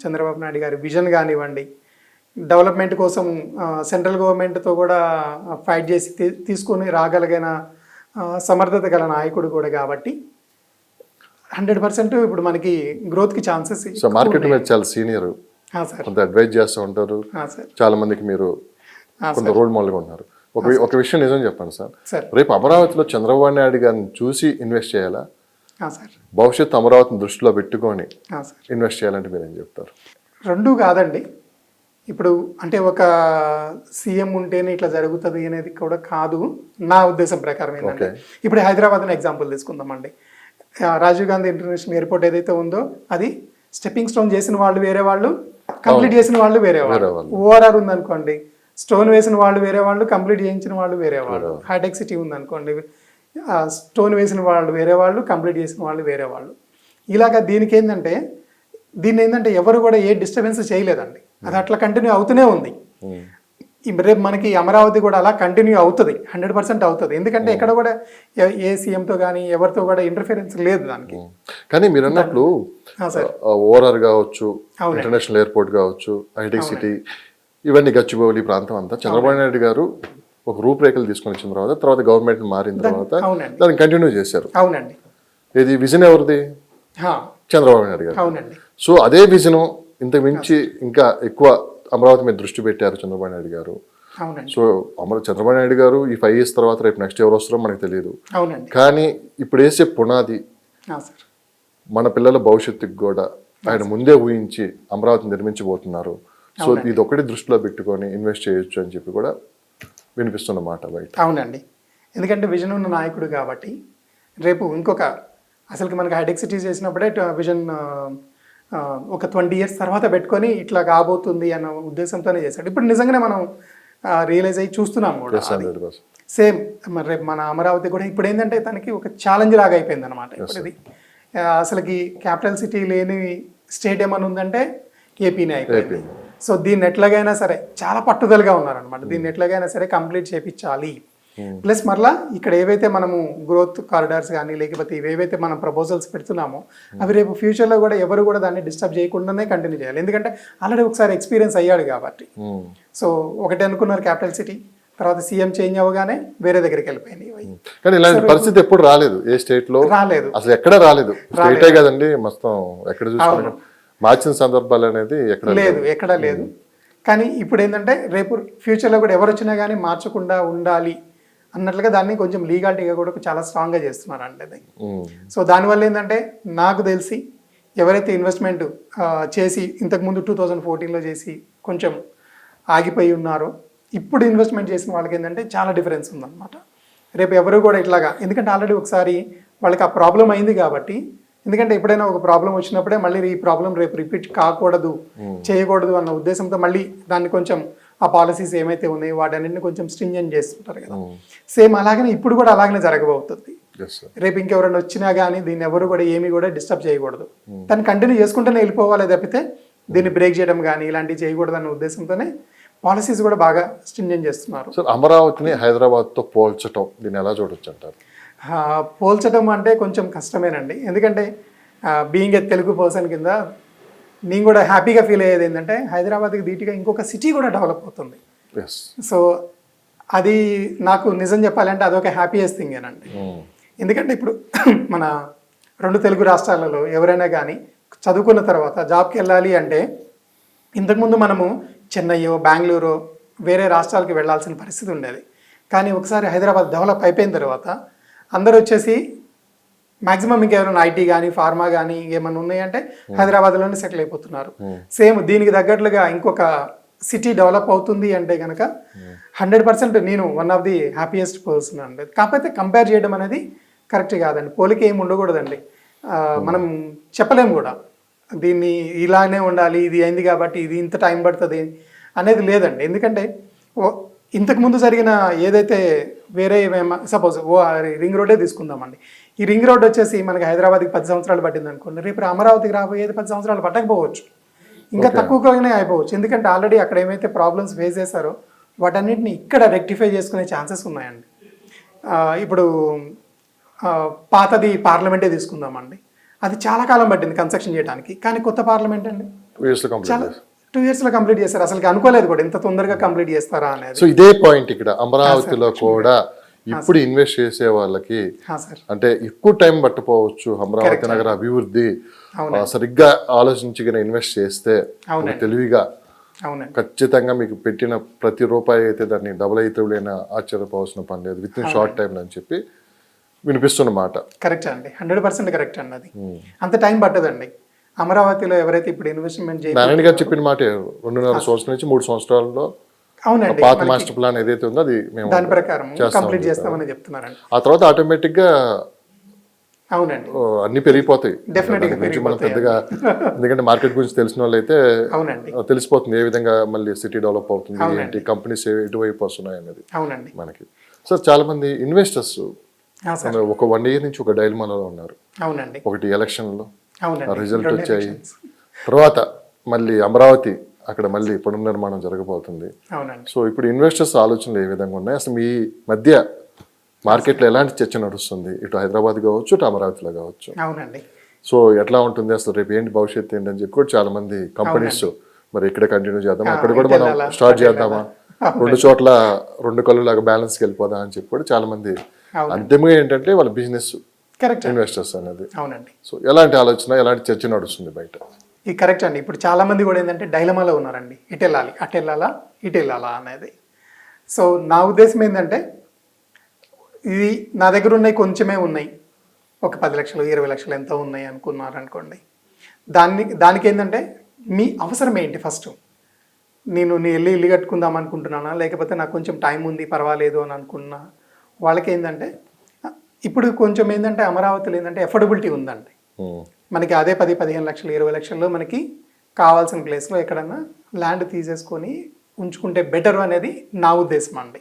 చంద్రబాబు నాయుడు గారి విజన్ కానివ్వండి, డెవలప్మెంట్ కోసం సెంట్రల్ గవర్నమెంట్తో కూడా ఫైట్ చేసి తీసుకొని రాగలిగిన సమర్థత గల నాయకుడు కూడా కాబట్టి 100% ఇప్పుడు మనకి గ్రోత్కి ఛాన్సెస్. సో మార్కెట్ మీద చాలా సీనియర్, కొంత అడ్వైజ్ చేస్తూ ఉంటారు, చాలా మందికి మీరు కొంత రోల్ మోడల్గా ఉన్నారు. ఒక విషయం నిజం చెప్పండి సార్, రేపు అమరావతిలో చంద్రబాబు నాయుడు గారిని చూసి ఇన్వెస్ట్ చేయాలా, భవిష్యత్తు అమరావతిని దృష్టిలో పెట్టుకొని ఇన్వెస్ట్ చేయాలంటే మీరు ఏం చెప్తారు? రెండూ కాదండి. ఇప్పుడు అంటే ఒక సీఎం ఉంటేనే ఇట్లా జరుగుతుంది అనేది కూడా కాదు నా ఉద్దేశం ప్రకారం. ఏంటంటే ఇప్పుడు హైదరాబాద్ అని ఎగ్జాంపుల్ తీసుకుందామండి. రాజీవ్ గాంధీ ఇంటర్నేషనల్ ఎయిర్పోర్ట్ ఏదైతే ఉందో అది స్టెప్పింగ్ స్టోన్ చేసిన వాళ్ళు వేరే వాళ్ళు, కంప్లీట్ చేసిన వాళ్ళు వేరే వాళ్ళు. ఓఆర్ఆర్ ఉందనుకోండి, స్టోన్ వేసిన వాళ్ళు వేరే వాళ్ళు, కంప్లీట్ చేయించిన వాళ్ళు వేరే వాళ్ళు. హైటెక్ సిటీ ఉందనుకోండి, స్టోన్ వేసిన వాళ్ళు వేరే వాళ్ళు, కంప్లీట్ చేసిన వాళ్ళు వేరే వాళ్ళు. ఇలాగా దీనికి ఏంటంటే ఎవరు కూడా ఏ డిస్టర్బెన్స్ చేయలేదండి. అది అట్లా కంటిన్యూ అవుతూనే ఉంది. రేపు మనకి అమరావతి కూడా అలా కంటిన్యూ అవుతుంది, 100% అవుతుంది. ఎందుకంటే ఎక్కడ కూడా ఏ సీఎంతో కానీ ఎవరితో కూడా ఇంటర్ఫిరెన్స్ లేదు దానికి. కానీ మీరు అన్నట్లు ఓఆర్ఆర్ కావచ్చు, ఇంటర్నేషనల్ ఎయిర్పోర్ట్ కావచ్చు, హైటెక్ సిటీ, ఇవన్నీ గచ్చిబౌలి ప్రాంతం అంతా చంద్రబాబు నాయుడు గారు ఒక రూపురేఖలు తీసుకొని వచ్చిన తర్వాత గవర్నమెంట్ మారిన తర్వాత దాన్ని కంటిన్యూ చేశారు. అవునండి. ఇది విజన్ ఎవరిది? చంద్రబాబు నాయుడు గారు. అవునండి. సో అదే విజన్ ఇంతకు మించి ఇంకా ఎక్కువ అమరావతి మీద దృష్టి పెట్టారు చంద్రబాబు నాయుడు గారు. సో చంద్రబాబు నాయుడు గారు ఈ 5 years తర్వాత రేపు నెక్స్ట్ ఎవరు వస్తారో మనకు తెలియదు. కానీ ఇప్పుడు వేసే పునాది మన పిల్లల భవిష్యత్తుకి కూడా ఆయన ముందే ఊహించి అమరావతి నిర్మించబోతున్నారు. సో ఇది ఒకటి దృష్టిలో పెట్టుకొని ఇన్వెస్ట్ చేయొచ్చు అని చెప్పి కూడా వినిపిస్తున్న మాట బయట. అవునండి. ఎందుకంటే విజన్ ఉన్న నాయకుడు కాబట్టి రేపు అసలుకి మనకి హైటెక్ సిటీ చేసినప్పుడే విజన్ ఒక 20 years తర్వాత పెట్టుకొని ఇట్లా కాబోతుంది అన్న ఉద్దేశంతోనే చేశాడు. ఇప్పుడు నిజంగానే మనం రియలైజ్ అయ్యి చూస్తున్నాం కూడా. సేమ్ మరి రేపు మన అమరావతి కూడా ఇప్పుడు ఏంటంటే తనకి ఒక ఛాలెంజ్ లాగా అయిపోయింది అనమాట. ఇప్పుడు ఇది అసలుకి క్యాపిటల్ సిటీ లేని స్టేట్ ఏమన్నా ఉందంటే ఏపీనే అయిపోయింది. సో దీన్ని ఎట్లాగైనా సరే చాలా పట్టుదలగా ఉన్నారనమాట. దీన్ని ఎట్లాగైనా సరే కంప్లీట్ చేయించాలి. ప్లస్ మరలా ఇక్కడ ఏవైతే మనము గ్రోత్ కారిడార్స్ కానీ లేకపోతే ఇవేవైతే మనం ప్రపోజల్స్ పెడుతున్నామో అవి రేపు ఫ్యూచర్లో కూడా ఎవరు కూడా దాన్ని డిస్టర్బ్ చేయకుండానే కంటిన్యూ చేయాలి. ఎందుకంటే ఆల్రెడీ ఒకసారి ఎక్స్పీరియన్స్ అయ్యాడు కాబట్టి. సో ఒకటి అనుకున్నారు క్యాపిటల్ సిటీ, తర్వాత సీఎం చేంజ్ అవ్వగానే వేరే దగ్గరికి వెళ్ళిపోయినాయి. కానీ ఇలాంటి పరిస్థితి ఎప్పుడు రాలేదు, ఏ స్టేట్ లో రాలేదు, అసలు ఎక్కడ రాలేదు. స్టేటే కదండి మొత్తం, ఎక్కడ చూసుకున్నా మార్చిన సందర్భాలు అనేది ఎక్కడా లేదు. కానీ ఇప్పుడు ఏంటంటే రేపు ఫ్యూచర్లో కూడా ఎవరు వచ్చినా కానీ మార్చకుండా ఉండాలి అన్నట్లుగా దాన్ని కొంచెం లీగాలిటీగా కూడా చాలా స్ట్రాంగ్గా చేస్తున్నారు అంటే. సో దానివల్ల ఏంటంటే నాకు తెలిసి ఎవరైతే ఇన్వెస్ట్మెంట్ చేసి ఇంతకుముందు 2014లో చేసి కొంచెం ఆగిపోయి ఉన్నారో ఇప్పుడు ఇన్వెస్ట్మెంట్ చేసిన వాళ్ళకి ఏంటంటే చాలా డిఫరెన్స్ ఉందన్నమాట. రేపు ఎవరు కూడా ఇట్లాగా, ఎందుకంటే ఆల్రెడీ ఒకసారి వాళ్ళకి ఆ ప్రాబ్లం అయింది కాబట్టి. ఎందుకంటే ఎప్పుడైనా ఒక ప్రాబ్లం వచ్చినప్పుడే మళ్ళీ ఈ ప్రాబ్లం రేపు రిపీట్ కాకూడదు, చేయకూడదు అన్న ఉద్దేశంతో మళ్ళీ దాన్ని కొంచెం ఆ పాలసీస్ ఏమైతే ఉన్నాయో వాటన్నింటిని కొంచెం స్ట్రింజెంట్ చేస్తుంటారు కదా. సేమ్ అలాగనే ఇప్పుడు కూడా అలాగనే జరగబోతుంది. రేపు ఇంకెవరైనా వచ్చినా కానీ దీన్ని ఎవరు కూడా ఏమీ కూడా డిస్టర్బ్ చేయకూడదు, దాన్ని కంటిన్యూ చేసుకుంటూనే వెళ్ళిపోవాలి తప్పితే దీన్ని బ్రేక్ చేయడం కానీ ఇలాంటివి చేయకూడదు అన్న ఉద్దేశంతోనే పాలసీస్ కూడా బాగా స్ట్రింజెంట్ చేస్తున్నారు. అమరావతిని హైదరాబాద్తో పోల్చడం దీన్ని ఎలా చూడొచ్చు అంటారు? పోల్చడం అంటే కొంచెం కష్టమేనండి. ఎందుకంటే బీయింగ్ ఏ తెలుగు పర్సన్ కింద నేను కూడా హ్యాపీగా ఫీల్ అయ్యేది ఏంటంటే హైదరాబాద్కి ధీటుగా ఇంకొక సిటీ కూడా డెవలప్ అవుతుంది. సో అది నాకు నిజం చెప్పాలంటే అదొక హ్యాపీయెస్ట్ థింగ్ ఏనండి. ఎందుకంటే ఇప్పుడు మన 2 తెలుగు రాష్ట్రాలలో ఎవరైనా కానీ చదువుకున్న తర్వాత జాబ్కి వెళ్ళాలి అంటే ఇంతకుముందు మనము చెన్నైయో బెంగళూరు వేరే రాష్ట్రాలకు వెళ్ళాల్సిన పరిస్థితి ఉండేది. కానీ ఒకసారి హైదరాబాద్ డెవలప్ అయిపోయిన తర్వాత అందరూ వచ్చేసి మాక్సిమం ఇంకెవరైనా ఐటీ కానీ ఫార్మా కానీ ఏమైనా ఉన్నాయంటే హైదరాబాద్లోనే సెటిల్ అయిపోతున్నారు. సేమ్ దీనికి తగ్గట్లుగా ఇంకొక సిటీ డెవలప్ అవుతుంది అంటే కనుక 100% నేను one of the happiest person అండి. కాకపోతే కంపేర్ చేయడం అనేది కరెక్ట్ కాదండి, పోలిక ఏమి ఉండకూడదండి. మనం చెప్పలేము కూడా దీన్ని ఇలానే ఉండాలి, ఇది అయింది కాబట్టి ఇది ఇంత టైం పడుతుంది అనేది లేదండి. ఎందుకంటే ఇంతకు ముందు జరిగిన ఏదైతే వేరే సపోజ్ రింగ్ రోడ్డే తీసుకుందామండి. ఈ రింగ్ రోడ్ వచ్చేసి మనకి హైదరాబాద్కి 10 సంవత్సరాలు పట్టింది అనుకోండి, రేపు అమరావతికి రాబోయేది 10 సంవత్సరాలు పట్టకపోవచ్చు, ఇంకా తక్కువగానే అయిపోవచ్చు. ఎందుకంటే ఆల్రెడీ అక్కడ ఏమైతే ప్రాబ్లమ్స్ ఫేస్ చేశారో వాటన్నిటిని ఇక్కడ రెక్టిఫై చేసుకునే ఛాన్సెస్ ఉన్నాయండి. ఇప్పుడు పాతది పార్లమెంటే తీసుకుందామండి, అది చాలా కాలం పట్టింది కన్స్ట్రక్షన్ చేయడానికి, కానీ కొత్త పార్లమెంట్ అండి 2 yearsలో కంప్లీట్ చేస్తారు. అసలు అనుకోలేదు కూడా ఇంత తొందరగా కంప్లీట్ చేస్తారా అనేది. సో ఇదే పాయింట్ ఇక్కడ అమరావతిలో కూడా ఇప్పుడు ఇన్వెస్ట్ చేసే వాళ్ళకి అంటే ఎక్కువ టైం పట్టపోవచ్చు అమరావతి నగర అభివృద్ధి, సరిగ్గా ఆలోచించి ఇన్వెస్ట్ చేస్తే తెలివిగా ఖచ్చితంగా మీకు పెట్టిన ప్రతి రూపాయి అయితే దాన్ని డబుల్ అయితే ఆశ్చర్యపోవాల్సిన పని లేదు, విత్ ఇన్ షార్ట్ టైం అని చెప్పి వినిపిస్తున్న మాట. కరెక్ట్ అండి, 100% కరెక్ట్ అండి. అది అంత టైం పట్టదండి. అమరావతిలో ఎవరైతే ఇప్పుడు ఇన్వెస్ట్మెంట్ నారాయణ గారు చెప్పిన మాట 2.5 సంవత్సరాల నుంచి 3 సంవత్సరాల్లో అవునండి పాత మాస్టర్ ప్లాన్ ఏదైతే ఉందో అది మేము దాని ప్రకారం కంప్లీట్ చేస్తామని చెప్తున్నారండి. ఆ తర్వాత ఆటోమేటిక్ గా అవునండి అన్ని పెరిగిపోతాయి డెఫినెట్గా మనం పెద్దగా, ఎందుకంటే మార్కెట్ గురించి తెలిసిన వాళ్ళు అయితే అవునండి తెలిసిపోతుంది ఏ విధంగా మళ్ళీ సిటీ డెవలప్ అవుతుంది, ఏంటి కంపెనీస్ ఎటువైపు వస్తున్నాయి అనేది అవునండి మనకి. సో చాలా మంది ఇన్వెస్టర్స్ ఒక 1 year నుంచి ఒక డైలమాలో ఉన్నారు. అవునండి ఒకటి ఎలక్షన్లో అవునండి రిజల్ట్ వచ్చాయి, తర్వాత మళ్ళీ అమరావతి అక్కడ మళ్ళీ పునర్నిర్మాణం జరగబోతుంది. అవునండి సో ఇప్పుడు ఇన్వెస్టర్స్ ఆలోచనలు ఏ విధంగా ఉన్నాయి, అసలు మీ మధ్య మార్కెట్లో ఎలాంటి చర్చ నడుస్తుంది, ఇటు హైదరాబాద్ కావచ్చు ఇటు అమరావతిలో కావచ్చు? అవునండి సో ఎట్లా ఉంటుంది అసలు, రేపు ఏంటి భవిష్యత్తు ఏంటి అని చెప్పి కూడా చాలా మంది కంపెనీస్ మరి ఇక్కడ కంటిన్యూ చేద్దాం, అక్కడ కూడా మనం స్టార్ట్ చేద్దామా, 2 చోట్ల 2 కళ్ళు లాగా బ్యాలెన్స్కి వెళ్ళిపోదాం అని చెప్పి కూడా చాలా మంది అంతిమంగా ఏంటంటే వాళ్ళ బిజినెస్ కరెక్ట్ ఇన్వెస్టర్స్ అనేది. అవునండి సో ఎలాంటి ఆలోచన ఎలాంటి చర్చ నడుస్తుంది బయట? ఇది కరెక్ట్ అండి. ఇప్పుడు చాలా మంది కూడా ఏంటంటే డైలమాలో ఉన్నారండి, ఇటు వెళ్ళాలి అటు వెళ్ళాలా ఇటు వెళ్ళాలా అనేది. సో నా ఉద్దేశం ఏంటంటే ఇది నా దగ్గర ఉన్నాయి కొంచెమే ఉన్నాయి, ఒక 10 లక్షలు 20 లక్షలు ఎంత ఉన్నాయి అనుకున్నారు అనుకోండి, దానికి ఏంటంటే మీ అవసరం ఏంటి ఫస్ట్, నేను ఇల్లు కట్టుకుందాం అనుకుంటున్నానా, లేకపోతే నాకు కొంచెం టైం ఉంది పర్వాలేదు అని అనుకున్నా వాళ్ళకి ఏంటంటే ఇప్పుడు కొంచెం ఏంటంటే అమరావతిలో ఏంటంటే ఎఫోర్డబిలిటీ ఉందండి. మనకి అదే 10-15 లక్షలు 20 లక్షల్లో మనకి కావాల్సిన ప్లేస్లో ఎక్కడన్నా ల్యాండ్ తీసేసుకొని ఉంచుకుంటే బెటర్ అనేది నా ఉద్దేశం అండి.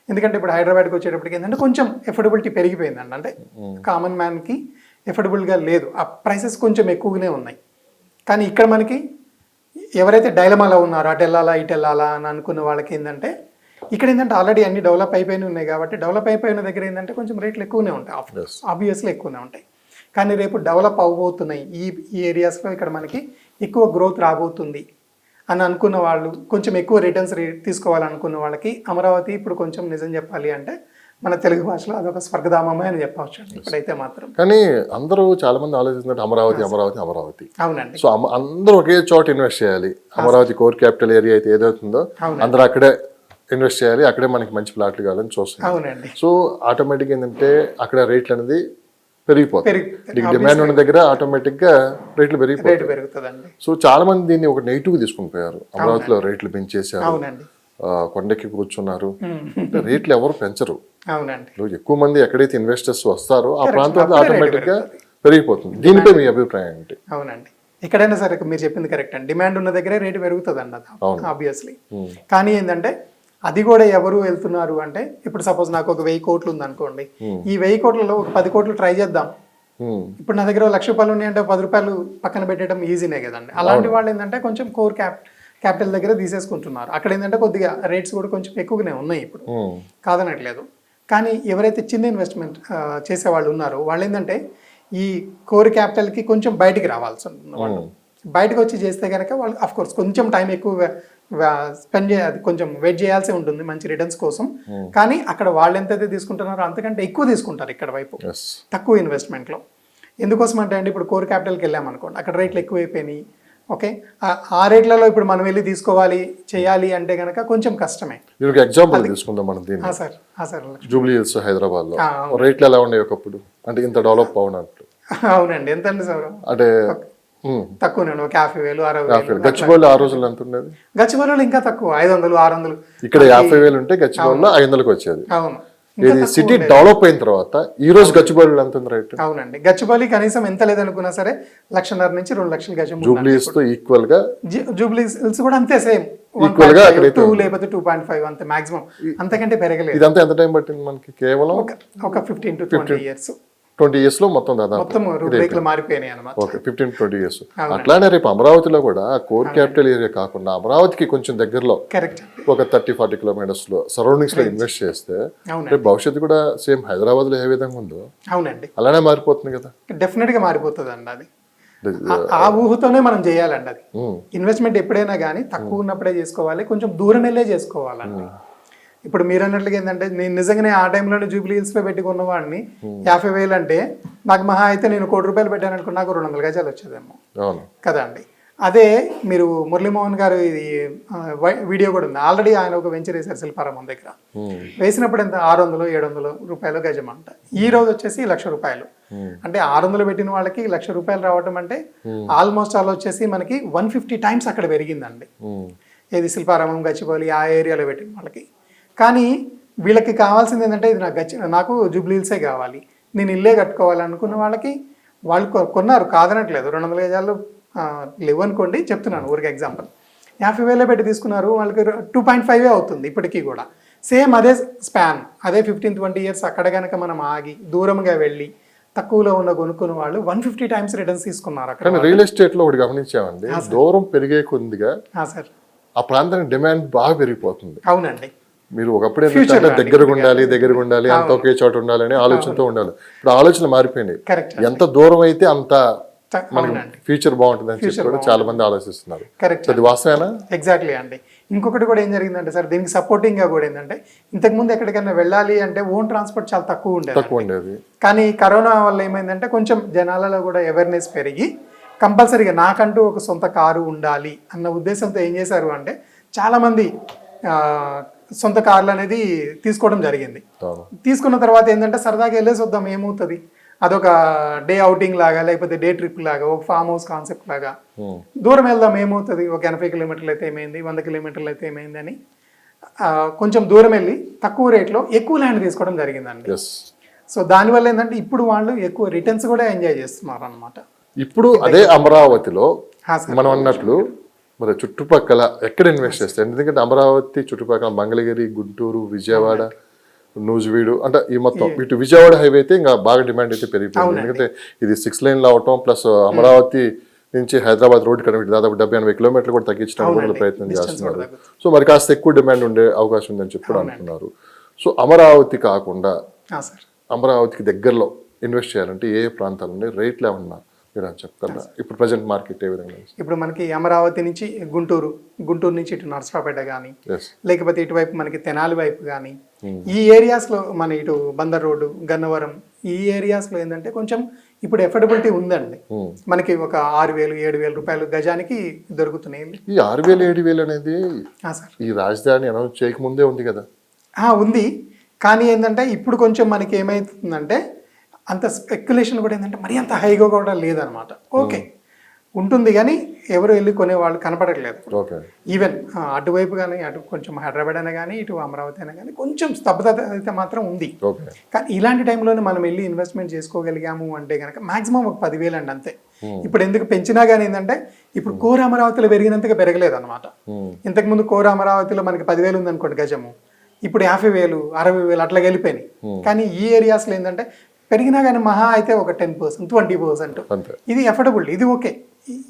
ఎందుకంటే ఇప్పుడు హైదరాబాద్కి వచ్చేటప్పటికి ఏంటంటే కొంచెం ఎఫోర్డబిలిటీ పెరిగిపోయిందండి, అంటే కామన్ మ్యాన్కి ఎఫోర్డబుల్గా లేదు, ఆ ప్రైసెస్ కొంచెం ఎక్కువగానే ఉన్నాయి. కానీ ఇక్కడ మనకి ఎవరైతే డైలమాలో ఉన్నారో అటు వెళ్ళాలా ఇటు వెళ్ళాలా అని అనుకున్న వాళ్ళకి ఏంటంటే ఇక్కడ ఏంటంటే ఆల్రెడీ అన్ని డెవలప్ అయిపోయిన ఉన్నాయి కాబట్టి డెవలప్ అయిపోయిన దగ్గర ఏంటంటే కొంచెం రేట్లు ఎక్కువనే ఉంటాయి, ఆబ్వియస్లీ ఎక్కువనే ఉంటాయి. కానీ రేపు డెవలప్ అవ్వబోతున్నాయి ఈ ఏరియాస్లో, ఇక్కడ మనకి ఎక్కువ గ్రోత్ రాబోతుంది అని అనుకున్న వాళ్ళు, కొంచెం ఎక్కువ రిటర్న్స్ తీసుకోవాలనుకున్న వాళ్ళకి అమరావతి ఇప్పుడు కొంచెం నిజం చెప్పాలి అంటే మన తెలుగు భాషలో అదొక స్వర్గధామమే అని చెప్పవచ్చు అండి ఇప్పుడైతే మాత్రం. కానీ అందరూ చాలా మంది ఆలోచిస్తున్నారు అమరావతి అమరావతి అమరావతి. అవునండి. సో అందరూ ఒకే చోట ఇన్వెస్ట్ చేయాలి, అమరావతి కోర్ క్యాపిటల్ ఏరియా అయితే ఏదవుతుందో అందరూ అక్కడే ఇన్వెస్ట్ చేయాలి, అక్కడే మనకి మంచి ప్లాట్లు కావాలని చూస్తున్నాం. అవునండి. సో ఆటోమేటిక్ ఏంటంటే అక్కడ రేట్లు అనేది పెరిగిపోతాయి, డిమాండ్ ఉన్న దగ్గర ఆటోమేటిక్ గా రేట్లు పెరుగుతాయి. సో చాలా మంది దీన్ని ఒక నెగిటివ్ తీసుకుని పోయారు, అమరావతిలో రేట్లు పెంచేశారు, కొండకి కూర్చున్నారు. రేట్లు ఎవరు పెంచరు, ఎక్కువ మంది ఎక్కడైతే ఇన్వెస్టర్స్ వస్తారో ఆ ప్రాంతంలో ఆటోమేటిక్ గా పెరిగిపోతుంది. దీనిపై మీ అభిప్రాయం ఏంటి? అవునండి, ఎక్కడైనా సరే మీరు చెప్పింది కరెక్ట్ అండి, డిమాండ్ ఉన్న దగ్గరే రేటు పెరుగుతుంది అండి, అది ఆబ్వియస్లీ. కానీ ఏంటంటే అది కూడా ఎవరు వెళ్తున్నారు అంటే ఇప్పుడు సపోజ్ నాకు ఒక 1000 కోట్లు ఉంది అనుకోండి, ఈ 1000 కోట్లలో ఒక 10 కోట్లు ట్రై చేద్దాం. ఇప్పుడు నా దగ్గర 1,00,000 రూపాయలు ఉన్నాయంటే 10 రూపాయలు పక్కన పెట్టడం ఈజీనే కదండి. అలాంటి వాళ్ళు ఏంటంటే కొంచెం కోర్ క్యాపిటల్ దగ్గర తీసేసుకుంటున్నారు. అక్కడ ఏంటంటే కొద్దిగా రేట్స్ కూడా కొంచెం ఎక్కువగానే ఉన్నాయి ఇప్పుడు, కాదనట్లేదు. కానీ ఎవరైతే చిన్న ఇన్వెస్ట్మెంట్ చేసేవాళ్ళు ఉన్నారో వాళ్ళు ఏంటంటే ఈ కోర్ క్యాపిటల్కి కొంచెం బయటికి రావాల్సి ఉంటుంది. వాళ్ళు బయటకు వచ్చి చేస్తే కనుక వాళ్ళు అఫ్ కోర్స్ కొంచెం టైం ఎక్కువ స్పెండ్ చేయాలి, కొంచెం వెయిట్ చేయాల్సి ఉంటుంది మంచి రిటర్న్స్ కోసం. కానీ అక్కడ వాళ్ళు ఎంతైతే తీసుకుంటున్నారో అంతకంటే ఎక్కువ తీసుకుంటారు ఇక్కడ వైపు, తక్కువ ఇన్వెస్ట్మెంట్లో. ఎందుకోసం అంటే అండి ఇప్పుడు కోర్ క్యాపిటల్కి వెళ్ళామనుకోండి, అక్కడ రేట్లు ఎక్కువైపోయినాయి. ఓకే, ఆ రేట్లలో ఇప్పుడు మనం వెళ్ళి తీసుకోవాలి చేయాలి అంటే కనుక కొంచెం కష్టమే. ఎగ్జాంపుల్ తీసుకుందాం మనం దీన్ని. జూబ్లీ హిల్స్ హైదరాబాద్ లో రేట్లు ఎలా ఉన్నాయి ఒకప్పుడు? అంటే ఇంత డెవలప్ అవునట్లు. అవునండి. ఎంత అండి సార్? అంటే తక్కువనే ఒక 50,000 60,000. గచ్చిబౌలి ఆ రోజుల్లో ఎంత ఉండేది? గచ్చిబౌలిలో ఇంకా తక్కువ 500 600. ఇక్కడ 50,000 ఉంటే గచ్చిబౌలిలో 500కి వచ్చేది. అవును. ఇది సిటీ డెవలప్ అయిన తర్వాత ఈ రోజు గచ్చిబౌలిలో ఎంత ఉంది రైట్? అవునండి. గచ్చిబౌలి కనీసం ఎంత లేదనుకున్నా సరే 1,50,000 నుంచి 2,00,000 గజం. జూబ్లీస్ తో ఈక్వల్ గా, జూబ్లీ హిల్స్ కూడా అంతే సేమ్. ఈక్వల్ గా అక్కడైతే 2 లేకపోతే 2.5 అంతే మాక్సిమం. అంతకంటే పెరగలేదు. ఇదంతా ఎంత టైం పట్టింది మనకి? కేవలం ఒక 15 to 20 years. 20 years లో మొత్తం దాదాపు మొత్తం రూపురేఖలు మారిపోయినాయి అన్నమాట. Okay, 15 to 20 years. అట్లానే రేపు అమరావతిలో కూడా కోర్ క్యాపిటల్ ఏరియా కాకుండా అమరావతికి కొంచెం దగ్గరలో కరెక్ట్ ఒక 30-40 కిలోమీటర్స్ లో సరౌండింగ్స్ లో ఇన్వెస్ట్ చేస్తే రేపు భవిష్యత్తు కూడా సేమ్ హైదరాబాద్ లో ఏ విధంగా ఉందో అవునండి అలానే మారిపోతుంది కదా. డెఫినెట్ గా మారిపోతుంది అండి. అది ఆ ఊహతోనే మనం చేయాలండి. అది ఇన్వెస్ట్మెంట్ ఎప్పుడైనా కానీ తక్కువ ఉన్నప్పుడే చేసుకోవాలి, కొంచెం దూరం వెళ్ళే చేసుకోవాలండి. ఇప్పుడు మీరు అన్నట్లుగా ఏంటంటే నేను నిజంగానే ఆ టైంలోనే జూబ్లీ హిల్స్ లో పెట్టుకున్న వాడిని 50,000 అంటే నాకు మహా అయితే నేను ₹1,00,000 పెట్టాను అనుకున్నా నాకు 200 గజాలు వచ్చేదేమో కదా అండి. అదే మీరు మురళీమోహన్ గారు ఇది వీడియో కూడా ఉంది ఆల్రెడీ. ఆయన ఒక వెంచర్ వేశారు శిల్పారామం దగ్గర. వేసినప్పుడు ఎంత 600-700 రూపాయలు గజం అంట. ఈ రోజు వచ్చేసి ₹1,00,000. అంటే 600 పెట్టిన వాళ్ళకి ₹1,00,000 రావటం అంటే ఆల్మోస్ట్ ఆల్ వచ్చేసి మనకి 150 times అక్కడ పెరిగిందండి. ఏది శిల్పారామం గచ్చిబౌలి ఆ ఏరియాలో పెట్టిన వాళ్ళకి. కానీ వీళ్ళకి కావాల్సింది ఏంటంటే ఇది నాకు జూబ్లీ హిల్సే కావాలి, నేను ఇల్లే కట్టుకోవాలి అనుకున్న వాళ్ళకి వాళ్ళు కొన్నారు, కాదనట్లేదు. 200 గజాలు లేవు అనుకోండి, చెప్తున్నాను ఊరికి ఎగ్జాంపుల్. 50,000 పెట్టి తీసుకున్నారు, వాళ్ళకి 2.5 అవుతుంది ఇప్పటికీ కూడా. సేమ్ అదే స్పాన్, అదే 15-20 years అక్కడ కనుక మనం ఆగి దూరంగా వెళ్ళి తక్కువలో ఉన్న కొనుక్కున్న వాళ్ళు 150 times రిటర్న్స్ తీసుకున్నారు అక్కడ. రియల్ ఎస్టేట్ లో ఒకటి గమనించామండి, దూరం పెరిగే కొద్దిగా సార్ ఆ ప్రాంతానికి డిమాండ్ బాగా పెరిగిపోతుంది. అవునండి. మీరు ఒకప్పుడు ఏంటంటే దగ్గరగా ఉండాలి అంత ఒకే చోట ఉండాలని ఆలోచనతో ఉండాలి. ఇప్పుడు ఆలోచనలు మారిపోయినాయి. ఎంత దూరం అయితే అంత మనకి ఫ్యూచర్ బాగుంటుంది అని చెప్పి కూడా చాలా మంది ఆలోచిస్తున్నారు. కరెక్ట్, అది వాస్తవేనా? ఎగ్జాక్ట్లీ అండి. ఇంకొకటి కూడా ఏం జరిగిందంటే సార్, దీనికి సపోర్టింగ్ గా కూడా ఏంటంటే ఇంతకుముందు ఎక్కడికైనా వెళ్ళాలి అంటే ఓన్ ట్రాన్స్పోర్ట్ చాలా తక్కువ ఉండేది. కానీ కరోనా వల్ల ఏమైందంటే కొంచెం జనాలలో కూడా అవేర్నెస్ పెరిగి కంపల్సరీగా నాకంటూ ఒక సొంత కారు ఉండాలి అన్న ఉద్దేశంతో ఏం చేశారు అంటే చాలా మంది సొంత కార్లు అనేది తీసుకోవడం జరిగింది. తీసుకున్న తర్వాత ఏంటంటే సరదాగా వెళ్ళేసి వద్దాం ఏమవుతుంది, అదొక డే అవుటింగ్ లాగా లేకపోతే డే ట్రిప్ లాగా ఒక ఫామ్ హౌస్ కాన్సెప్ట్ లాగా దూరం వెళ్దాం ఏమవుతుంది, ఒక 80 కిలోమీటర్లు అయితే ఏమైంది, 100 కిలోమీటర్లు అయితే ఏమైంది అని కొంచెం దూరం వెళ్ళి తక్కువ రేట్లో ఎక్కువ ల్యాండ్ తీసుకోవడం జరిగిందండి. సో దానివల్ల ఏంటంటే ఇప్పుడు వాళ్ళు ఎక్కువ రిటర్న్స్ కూడా ఎంజాయ్ చేస్తున్నారు అనమాట. ఇప్పుడు అదే అమరావతిలో మనం అన్నట్లు మరి చుట్టుపక్కల ఎక్కడ ఇన్వెస్ట్ చేస్తారు? ఎందుకంటే అమరావతి చుట్టుపక్కల మంగళగిరి, గుంటూరు, విజయవాడ, నూజివీడు అంటే ఈ మొత్తం ఇటు విజయవాడ హైవే అయితే ఇంకా బాగా డిమాండ్ అయితే పెరిగిపోయింది. ఎందుకంటే ఇది 6 lanes అవటం ప్లస్ అమరావతి నుంచి హైదరాబాద్ రోడ్ కనెక్ట్ దాదాపు 70-80 కిలోమీటర్లు కూడా తగ్గించడానికి ప్రయత్నం చేస్తున్నారు. సో మరి కాస్త ఎక్కువ డిమాండ్ ఉండే అవకాశం ఉందని చెప్పి కూడా అనుకున్నారు. సో అమరావతి కాకుండా అమరావతికి దగ్గరలో ఇన్వెస్ట్ చేయాలంటే ఏ ప్రాంతాలు ఉన్నాయి, రేట్లు ఏమన్నా మీరు చెప్తారా? ఇప్పుడు ప్రజెంట్ మార్కెట్ ఏ విధంగా? ఇప్పుడు మనకి అమరావతి నుంచి గుంటూరు నుంచి ఇటు నర్సరావుపేట కానీ లేకపోతే ఇటువైపు మనకి తెనాలి వైపు కానీ ఈ ఏరియాస్లో మన ఇటు బందర్ రోడ్డు, గన్నవరం ఈ ఏరియాస్లో ఏంటంటే కొంచెం ఇప్పుడు ఎఫోర్డబిలిటీ ఉందండి. మనకి ఒక 6,000-7,000 రూపాయలు గజానికి దొరుకుతున్నాయి. ఈ 6,000-7,000 అనేది ఈ రాజధాని అనౌన్స్ చేయకముందే ఉంది కదా? ఉంది, కానీ ఏంటంటే ఇప్పుడు కొంచెం మనకి ఏమవుతుందంటే అంత స్పెక్యులేషన్ కూడా ఏంటంటే మరీ అంత హైగా కూడా లేదనమాట. ఓకే ఉంటుంది కానీ ఎవరు వెళ్ళి కొనేవాళ్ళు కనపడట్లేదు. ఈవెన్ అటువైపు కానీ అటు కొంచెం హైదరాబాద్ అయినా కానీ ఇటు అమరావతి అయినా కానీ కొంచెం స్తబ్దత అయితే మాత్రం ఉంది. కానీ ఇలాంటి టైంలోనే మనం వెళ్ళి ఇన్వెస్ట్మెంట్ చేసుకోగలిగాము అంటే కనుక మాక్సిమం ఒక 10,000 అండి అంతే. ఇప్పుడు ఎందుకు పెంచినా కానీ ఏంటంటే ఇప్పుడు కోర్ అమరావతిలో పెరిగినంతగా పెరగలేదు అనమాట. ఇంతకుముందు కోర్ అమరావతిలో మనకి 10,000 ఉంది అనుకోండి గజము, ఇప్పుడు 50,000, 60,000 అట్లా వెళ్ళిపోయినాయి. కానీ ఈ ఏరియాస్లో ఏంటంటే పెరిగినా కానీ మహా అయితే ఒక 10%, 20%. ఇది ఎఫోర్డబుల్, ఇది ఓకే.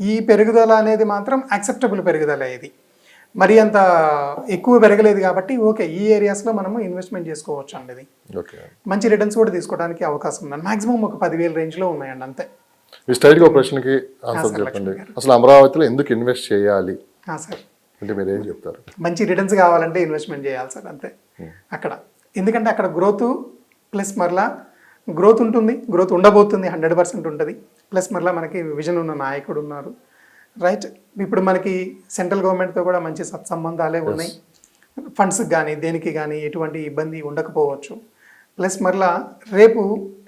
ఈ పెరుగుదల అనేది మాత్రం యాక్సెప్టబుల్ పెరుగుదల. ఇది మరి అంత ఎక్కువ పెరగలేదు కాబట్టి ఓకే, ఈ ఏరియాస్లో మనము ఇన్వెస్ట్మెంట్ చేసుకోవచ్చు అండి. ఇది మంచి రిటర్న్స్ కూడా తీసుకోవడానికి అవకాశం ఉందండి. మాక్సిమం ఒక 10,000 రేంజ్లో ఉన్నాయండి అంతే. మీ స్టైల్గా ప్రశ్నకి ఆన్సర్ చెప్పండి. అసలు అమరావతిలో ఎందుకు ఇన్వెస్ట్ చేయాలి అంటే మీరు ఏం చెప్తారు? మంచి రిటర్న్స్ కావాలంటే ఇన్వెస్ట్మెంట్ చేయాలి సార్ అంతే అక్కడ. ఎందుకంటే అక్కడ గ్రోత్ ప్లస్ మరలా గ్రోత్ ఉంటుంది, గ్రోత్ ఉండబోతుంది, 100% ఉంటుంది. ప్లస్ మరలా మనకి విజన్ ఉన్న నాయకుడు ఉన్నారు, రైట్. ఇప్పుడు మనకి సెంట్రల్ గవర్నమెంట్తో కూడా మంచి సత్సంబంధాలే ఉన్నాయి. ఫండ్స్కి కానీ దేనికి కానీ ఎటువంటి ఇబ్బంది ఉండకపోవచ్చు. ప్లస్ మరలా రేపు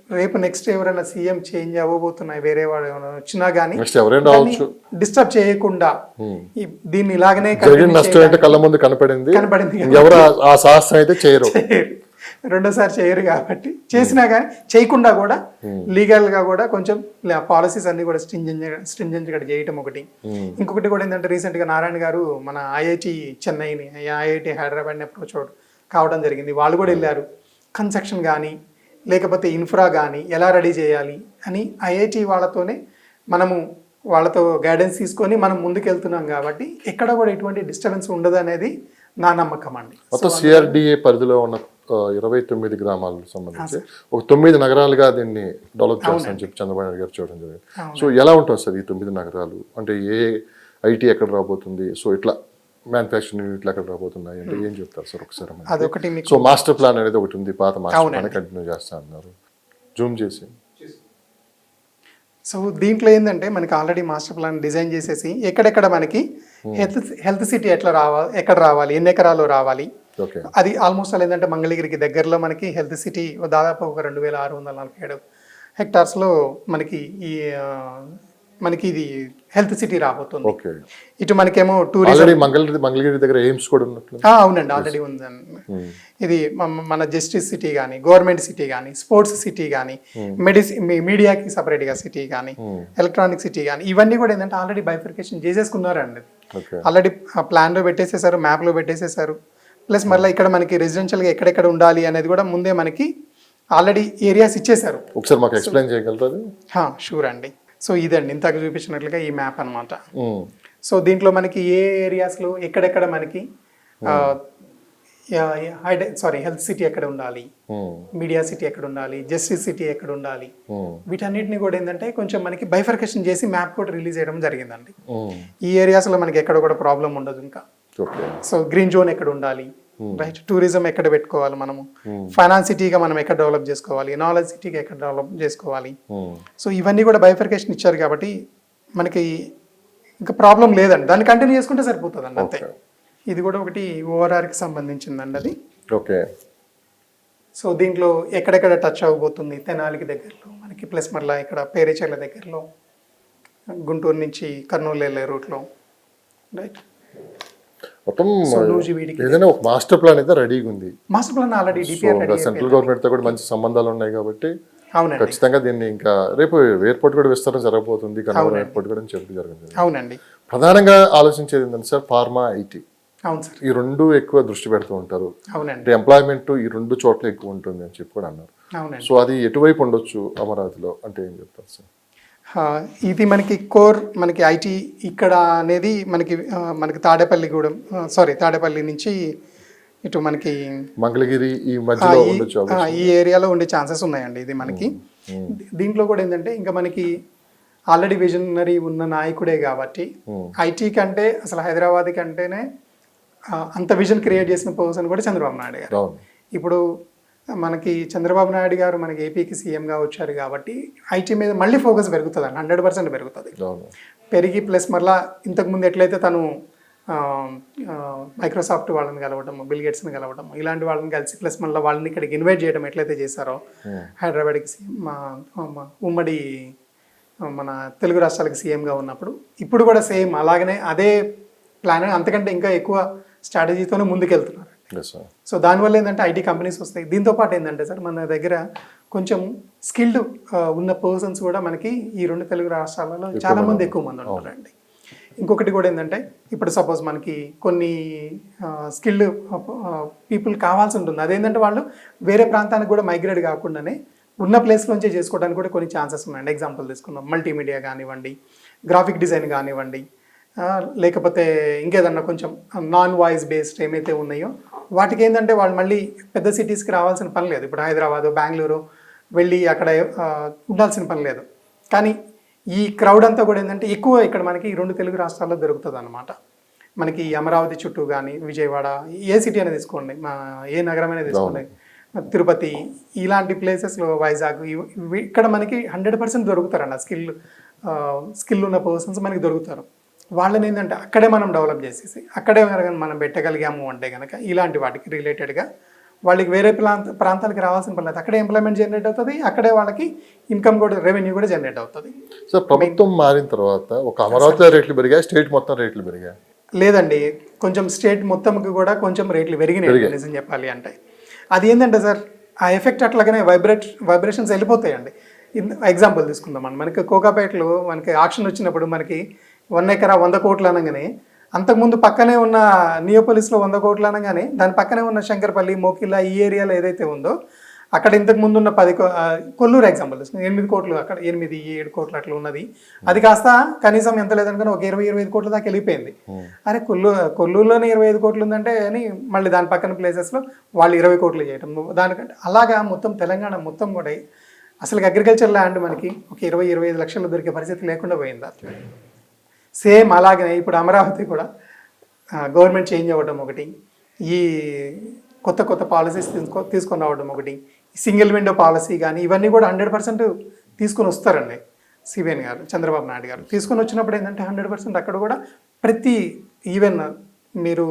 రేపు నెక్స్ట్ ఎవరైనా సీఎం చేంజ్ అవ్వబోతున్నాయి వేరే వాడు ఎవరైనా వచ్చినా కానీ నెక్స్ట్ ఎవరైనా రావచ్చు. డిస్టర్బ్ చేయకుండా దీన్ని ఇలాగనే జరిగిన నష్టం అయితే కళ్ళ ముందు కనపడింది, కనపడింది. ఎవరు ఆ సాహసం అయితే చేయరు, రెండోసారి చేయరు కాబట్టి చేసినా కానీ చేయకుండా కూడా లీగల్ గా కూడా కొంచెం పాలసీస్ అన్ని కూడా స్ట్రింజెంట్ గా చేయటం ఒకటి. ఇంకొకటి కూడా ఏంటంటే రీసెంట్ గా నారాయణ గారు మన ఐఐటి చెన్నైని ఐఐటి హైదరాబాద్ని అప్రోచ్ కావడం జరిగింది. వాళ్ళు కూడా వెళ్ళారు. కన్స్ట్రక్షన్ కానీ లేకపోతే ఇన్ఫ్రా కానీ ఎలా రెడీ చేయాలి అని ఐఐటి వాళ్ళతోనే మనము వాళ్ళతో గైడెన్స్ తీసుకొని మనం ముందుకెళ్తున్నాం కాబట్టి ఎక్కడ కూడా ఎటువంటి డిస్టర్బెన్స్ ఉండదు అనేది నా నమ్మకం అండి. మొత్తం సిఆర్డిఏ పరిధిలో ఉన్న 29 గ్రామాలకు సంబంధించి ఒక 9 నగరాలుగా దీన్ని డెవలప్ చేస్తామని చెప్పి చంద్రబాబు నాయుడు గారు చూడడం జరిగింది. సో ఎలా ఉంటుంది సార్ ఈ 9 నగరాలు? అంటే ఏ ఐటీ ఎక్కడ రాబోతుంది, సో ఇట్లా మ్యానుఫ్యాక్చరింగ్ యూనిట్లు ఎక్కడ రాబోతున్నాయి అంటే ఏం చెప్తారు సార్ ఒకసారి? అదొకటి. సో మాస్టర్ ప్లాన్ అనేది ఒకటి ఉంది, పాత మాస్టర్ ప్లాన్ కంటిన్యూ చేస్తా అన్నారు, జూమ్ చేసి. సో దీంట్లో ఏంటంటే మనకి ఆల్రెడీ మాస్టర్ ప్లాన్ డిజైన్ చేసేసి ఎక్కడెక్కడ మనకి హెల్త్ సిటీ ఎక్కడ రావాలి, ఎన్ని ఎకరాలు రావాలి, అది ఆల్మోస్ట్ అలా ఏంటంటే మంగళగిరికి దగ్గరలో మనకి హెల్త్ సిటీ దాదాపు ఒక 2647 హెక్టార్స్లో మనకి మనకి ఇది హెల్త్ సిటీ రాబోతుంది. ఇటు మనకేమో టూరిజం మంగళగిరి దగ్గర ఎయిమ్స్ కూడా ఉన్నట్లు. అవునండి, ఆల్రెడీ ఉందండి. ఇది మన జస్టిస్ సిటీ కానీ, గవర్నమెంట్ సిటీ కానీ, స్పోర్ట్స్ సిటీ కానీ, మీడియాకి సపరేట్గా సిటీ కానీ, ఎలక్ట్రానిక్ సిటీ కానీ, ఇవన్నీ కూడా ఏంటంటే ఆల్రెడీ బైఫర్కేషన్ చేసేసుకున్నారండి. ఆల్రెడీ ప్లాన్లో పెట్టేసేసారు, మ్యాప్లో పెట్టేసేసారు. ప్లస్ మళ్ళీ ఇక్కడ మనకి రెసిడెన్షియల్గా ఎక్కడెక్కడ ఉండాలి అనేది కూడా ముందే మనకి ఆల్రెడీ ఏరియాస్ ఇచ్చేసారు. ఒకసారి మాకు ఎక్స్ప్లెయిన్ చేయగలరు? షూర్ అండి. సో ఇదండి ఇంతకు చూపించినట్లుగా ఈ మ్యాప్ అనమాట. సో దీంట్లో మనకి ఏ ఏరియాస్లో ఎక్కడెక్కడ మనకి హెల్త్ సిటీ ఎక్కడ ఉండాలి, మీడియా సిటీ ఎక్కడ ఉండాలి, జస్టిస్ సిటీ ఎక్కడ ఉండాలి, వీటన్నిటిని కూడా ఏంటంటే కొంచెం మనకి బైఫర్కేషన్ చేసి మ్యాప్ కూడా రిలీజ్ చేయడం జరిగిందండి. ఈ ఏరియాస్లో మనకి ఎక్కడ కూడా ప్రాబ్లం ఉండదు ఇంకా. సో గ్రీన్ జోన్ ఎక్కడ ఉండాలి, రైట్, టూరిజం ఎక్కడ పెట్టుకోవాలి, మనము ఫైనాన్స్ సిటీగా మనం ఎక్కడ డెవలప్ చేసుకోవాలి, నాలెడ్జ్ సిటీగా ఎక్కడ డెవలప్ చేసుకోవాలి. సో ఇవన్నీ కూడా బైఫర్కేషన్ ఇచ్చారు కాబట్టి మనకి ఇంకా ప్రాబ్లం లేదండి, దాన్ని కంటిన్యూ చేసుకుంటే సరిపోతుందండి అంతే. ఇది కూడా ఒకటి ఓఆర్ఆర్కి సంబంధించిందండి అది. ఓకే. సో దీంట్లో ఎక్కడెక్కడ టచ్ అవ్వబోతుంది, తెనాలికి దగ్గరలో మనకి, ప్లస్ మళ్ళీ ఇక్కడ పేరేచర్ల దగ్గరలో, గుంటూరు నుంచి కర్నూలు వెళ్ళే రూట్లో, రైట్. మొత్తం ఏదైనా ఒక మాస్టర్ ప్లాన్ అయితే రెడీగా ఉంది. Master plan already central government తో కూడా మంచి సంబంధాలు ఉన్నాయి కాబట్టి ఖచ్చితంగా దీన్ని ఇంకా రేపు ఎయిర్పోర్ట్ కూడా విస్తరణ జరగబోతుంది, కర్నూలు ఎయిర్పోర్ట్ కూడా చెప్పి జరుగుతుంది. అవునండి. ప్రధానంగా ఆలోచించేది ఏంటంటే సార్ ఫార్మా, ఐటీ, అవును సార్, ఈ రెండు ఎక్కువ దృష్టి పెడుతూ ఉంటారు. అవునండి. ఎంప్లాయ్మెంట్ ఈ రెండు చోట్ల ఎక్కువ ఉంటుంది అని చెప్పి కూడా అన్నారు. అవునండి. సో అది ఎటువైపు ఉండొచ్చు అమరావతిలో అంటే ఏం చెప్తారు సార్? ఇది మనకి కోర్ మనకి ఐటీ ఇక్కడ అనేది మనకి తాడేపల్లి నుంచి ఇటు మనకి మంగళగిరి ఈ మధ్యలో ఈ ఏరియాలో ఉండే ఛాన్సెస్ ఉన్నాయండి. ఇది మనకి దీంట్లో కూడా ఏంటంటే ఇంకా మనకి ఆల్రెడీ విజనరీ ఉన్న నాయకుడే కాబట్టి ఐటీ కంటే అసలు హైదరాబాద్ కంటేనే అంత విజన్ క్రియేట్ చేసిన పర్సన్ కూడా చంద్రబాబు నాయుడు గారు. ఇప్పుడు మనకి చంద్రబాబు నాయుడు గారు మనకి ఏపీకి సీఎంగా వచ్చారు కాబట్టి ఐటీ మీద మళ్ళీ ఫోకస్ పెరుగుతుంది అండి, 100% పెరుగుతుంది. పెరిగి ప్లస్ మళ్ళీ ఇంతకుముందు ఎట్లయితే తను మైక్రోసాఫ్ట్ వాళ్ళని కలవడం, బిల్ గేట్స్ని కలవడం, ఇలాంటి వాళ్ళని కలిసి ప్లస్ మళ్ళీ వాళ్ళని ఇక్కడికి ఇన్వైట్ చేయడం ఎట్లయితే చేశారో హైదరాబాద్కి ఉమ్మడి మన తెలుగు రాష్ట్రాలకు సీఎంగా ఉన్నప్పుడు, ఇప్పుడు కూడా సేమ్ అలాగనే అదే ప్లాన్, అంతకంటే ఇంకా ఎక్కువ స్ట్రాటజీతోనే ముందుకెళ్తున్నారు. సో దానివల్ల ఏంటంటే ఐటీ కంపెనీస్ వస్తాయి. దీంతో పాటు ఏంటంటే సార్ మన దగ్గర కొంచెం స్కిల్డ్ ఉన్న పర్సన్స్ కూడా మనకి ఈ రెండు తెలుగు రాష్ట్రాలలో చాలా మంది ఎక్కువ మంది ఉంటారండి. ఇంకొకటి కూడా ఏంటంటే ఇప్పుడు సపోజ్ మనకి కొన్ని స్కిల్డ్ పీపుల్ కావాల్సి ఉంటుంది, అదేంటంటే వాళ్ళు వేరే ప్రాంతానికి కూడా మైగ్రేట్ కాకుండానే ఉన్న ప్లేస్లోంచే చేసుకోవడానికి కూడా కొన్ని ఛాన్సెస్ ఉన్నాయండి. ఎగ్జాంపుల్ తీసుకున్నాం, మల్టీమీడియా కానివ్వండి, గ్రాఫిక్ డిజైన్ కానివ్వండి, లేకపోతే ఇంకేదన్నా కొంచెం నాన్ వాయిస్ బేస్డ్ ఏమైతే ఉన్నాయో వాటికి ఏంటంటే వాళ్ళు మళ్ళీ పెద్ద సిటీస్కి రావాల్సిన పని లేదు. ఇప్పుడు హైదరాబాదు, బెంగళూరు వెళ్ళి అక్కడ ఉండాల్సిన పని లేదు. కానీ ఈ క్రౌడ్ అంతా కూడా ఏంటంటే ఎక్కువ ఇక్కడ మనకి ఈ రెండు తెలుగు రాష్ట్రాల్లో దొరుకుతుంది అనమాట. మనకి అమరావతి చుట్టూ కానీ, విజయవాడ, ఏ సిటీ అనేది తీసుకోండి, ఏ నగరం అనేది తీసుకోండి, తిరుపతి, ఇలాంటి ప్లేసెస్లో, వైజాగ్, ఇక్కడ మనకి 100% దొరుకుతారండి. స్కిల్ ఉన్న పర్సన్స్ మనకి దొరుకుతారు. వాళ్ళని ఏంటంటే అక్కడే మనం డెవలప్ చేసేసి అక్కడే మనం పెట్టగలిగాము అంటే కనుక ఇలాంటి వాటికి రిలేటెడ్గా వాళ్ళకి వేరే ప్రాంతాలకు రావాల్సిన పని లేదు. అక్కడే ఎంప్లాయ్మెంట్ జనరేట్ అవుతుంది, అక్కడే వాళ్ళకి ఇన్కమ్ కూడా, రెవెన్యూ కూడా జనరేట్ అవుతుంది. సో ప్రభుత్వం మారిన తర్వాత ఒక అమరావతిలో రేట్లు పెరిగాయి, స్టేట్ మొత్తం రేట్లు పెరిగాయి? లేదండి, కొంచెం స్టేట్ మొత్తంకి కూడా కొంచెం రేట్లు పెరిగినాయి నిజం చెప్పాలి అంటే. అది ఏంటంటే సార్, ఆ ఎఫెక్ట్ అట్లాగనే వైబ్రేషన్స్ వెళ్ళిపోతాయండి. ఎగ్జాంపుల్ తీసుకుందాం మనకి కోకాపేటలో మనకి ఆక్షన్ వచ్చినప్పుడు మనకి 1 ఎకరా 100 కోట్లు అనగానే, అంతకుముందు పక్కనే ఉన్న నియోపోలిస్లో 100 కోట్లు అనగానే దాని పక్కనే ఉన్న శంకర్పల్లి, మోకిలా ఈ ఏరియాలో ఏదైతే ఉందో అక్కడ ఇంతకు ముందు ఉన్న కొల్లూరు ఎగ్జాంపుల్ తీసుకుందాం, 8 కోట్లు, అక్కడ 8-7 కోట్లు అట్లా ఉన్నది. అది కాస్త కనీసం ఎంత లేదనుకుని ఒక 20-25 కోట్ల దాకా వెళ్ళిపోయింది. అరే కొల్లూరులోనే 25 కోట్లు ఉందంటే అని మళ్ళీ దాని పక్కన ప్లేసెస్లో వాళ్ళు 20 కోట్లు చేయటం, దానికంటే అలాగా మొత్తం తెలంగాణ మొత్తం కూడా అసలు అగ్రికల్చర్ ల్యాండ్ మనకి ఒక 20-25 లక్షలు దొరికే పరిస్థితి లేకుండా పోయింది. సేమ్ అలాగనే ఇప్పుడు అమరావతి కూడా గవర్నమెంట్ చేంజ్ అవ్వడం ఒకటి, ఈ కొత్త పాలసీస్ తీసుకొని రావడం ఒకటి, సింగిల్ విండో పాలసీ కానీ ఇవన్నీ కూడా 100% తీసుకొని వస్తారండి సివిఎన్ గారు, చంద్రబాబు నాయుడు గారు. తీసుకొని వచ్చినప్పుడు ఏంటంటే 100% అక్కడ కూడా ప్రతి ఈవెన్ మీరు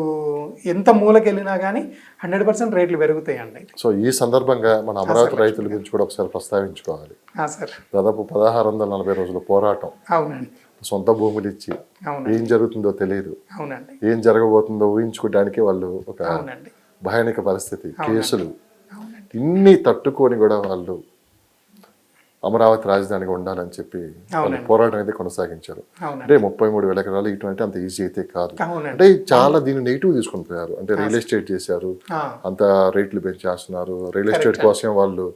ఎంత మూలకి వెళ్ళినా కానీ 100% రేట్లు పెరుగుతాయండి. సో ఈ సందర్భంగా మన అమరావతి రైతుల గురించి కూడా ఒకసారి ప్రస్తావించుకోవాలి. సార్, దాదాపు 1640 రోజుల పోరాటం. అవునండి. సొంత భూములు ఇచ్చి ఏం జరుగుతుందో తెలియదు, అవునండి, ఏం జరగబోతుందో ఊహించుకోవడానికి వాళ్ళు ఒక అవునండి భయానక పరిస్థితి, కేసులు ఇన్ని తట్టుకొని కూడా వాళ్ళు అమరావతి రాజధానిగా ఉండాలని చెప్పి వాళ్ళు పోరాటం అయితే కొనసాగించారు. అంటే 33,000 ఎకరాలు ఇటువంటి అంత ఈజీ అయితే కాదు. అంటే చాలా దీన్ని నెగిటివ్ తీసుకొని పోయారు. అంటే రియల్ ఎస్టేట్ చేశారు, అంత రేట్లు పెంచేస్తున్నారు, రియల్ ఎస్టేట్ కోసం వాళ్ళు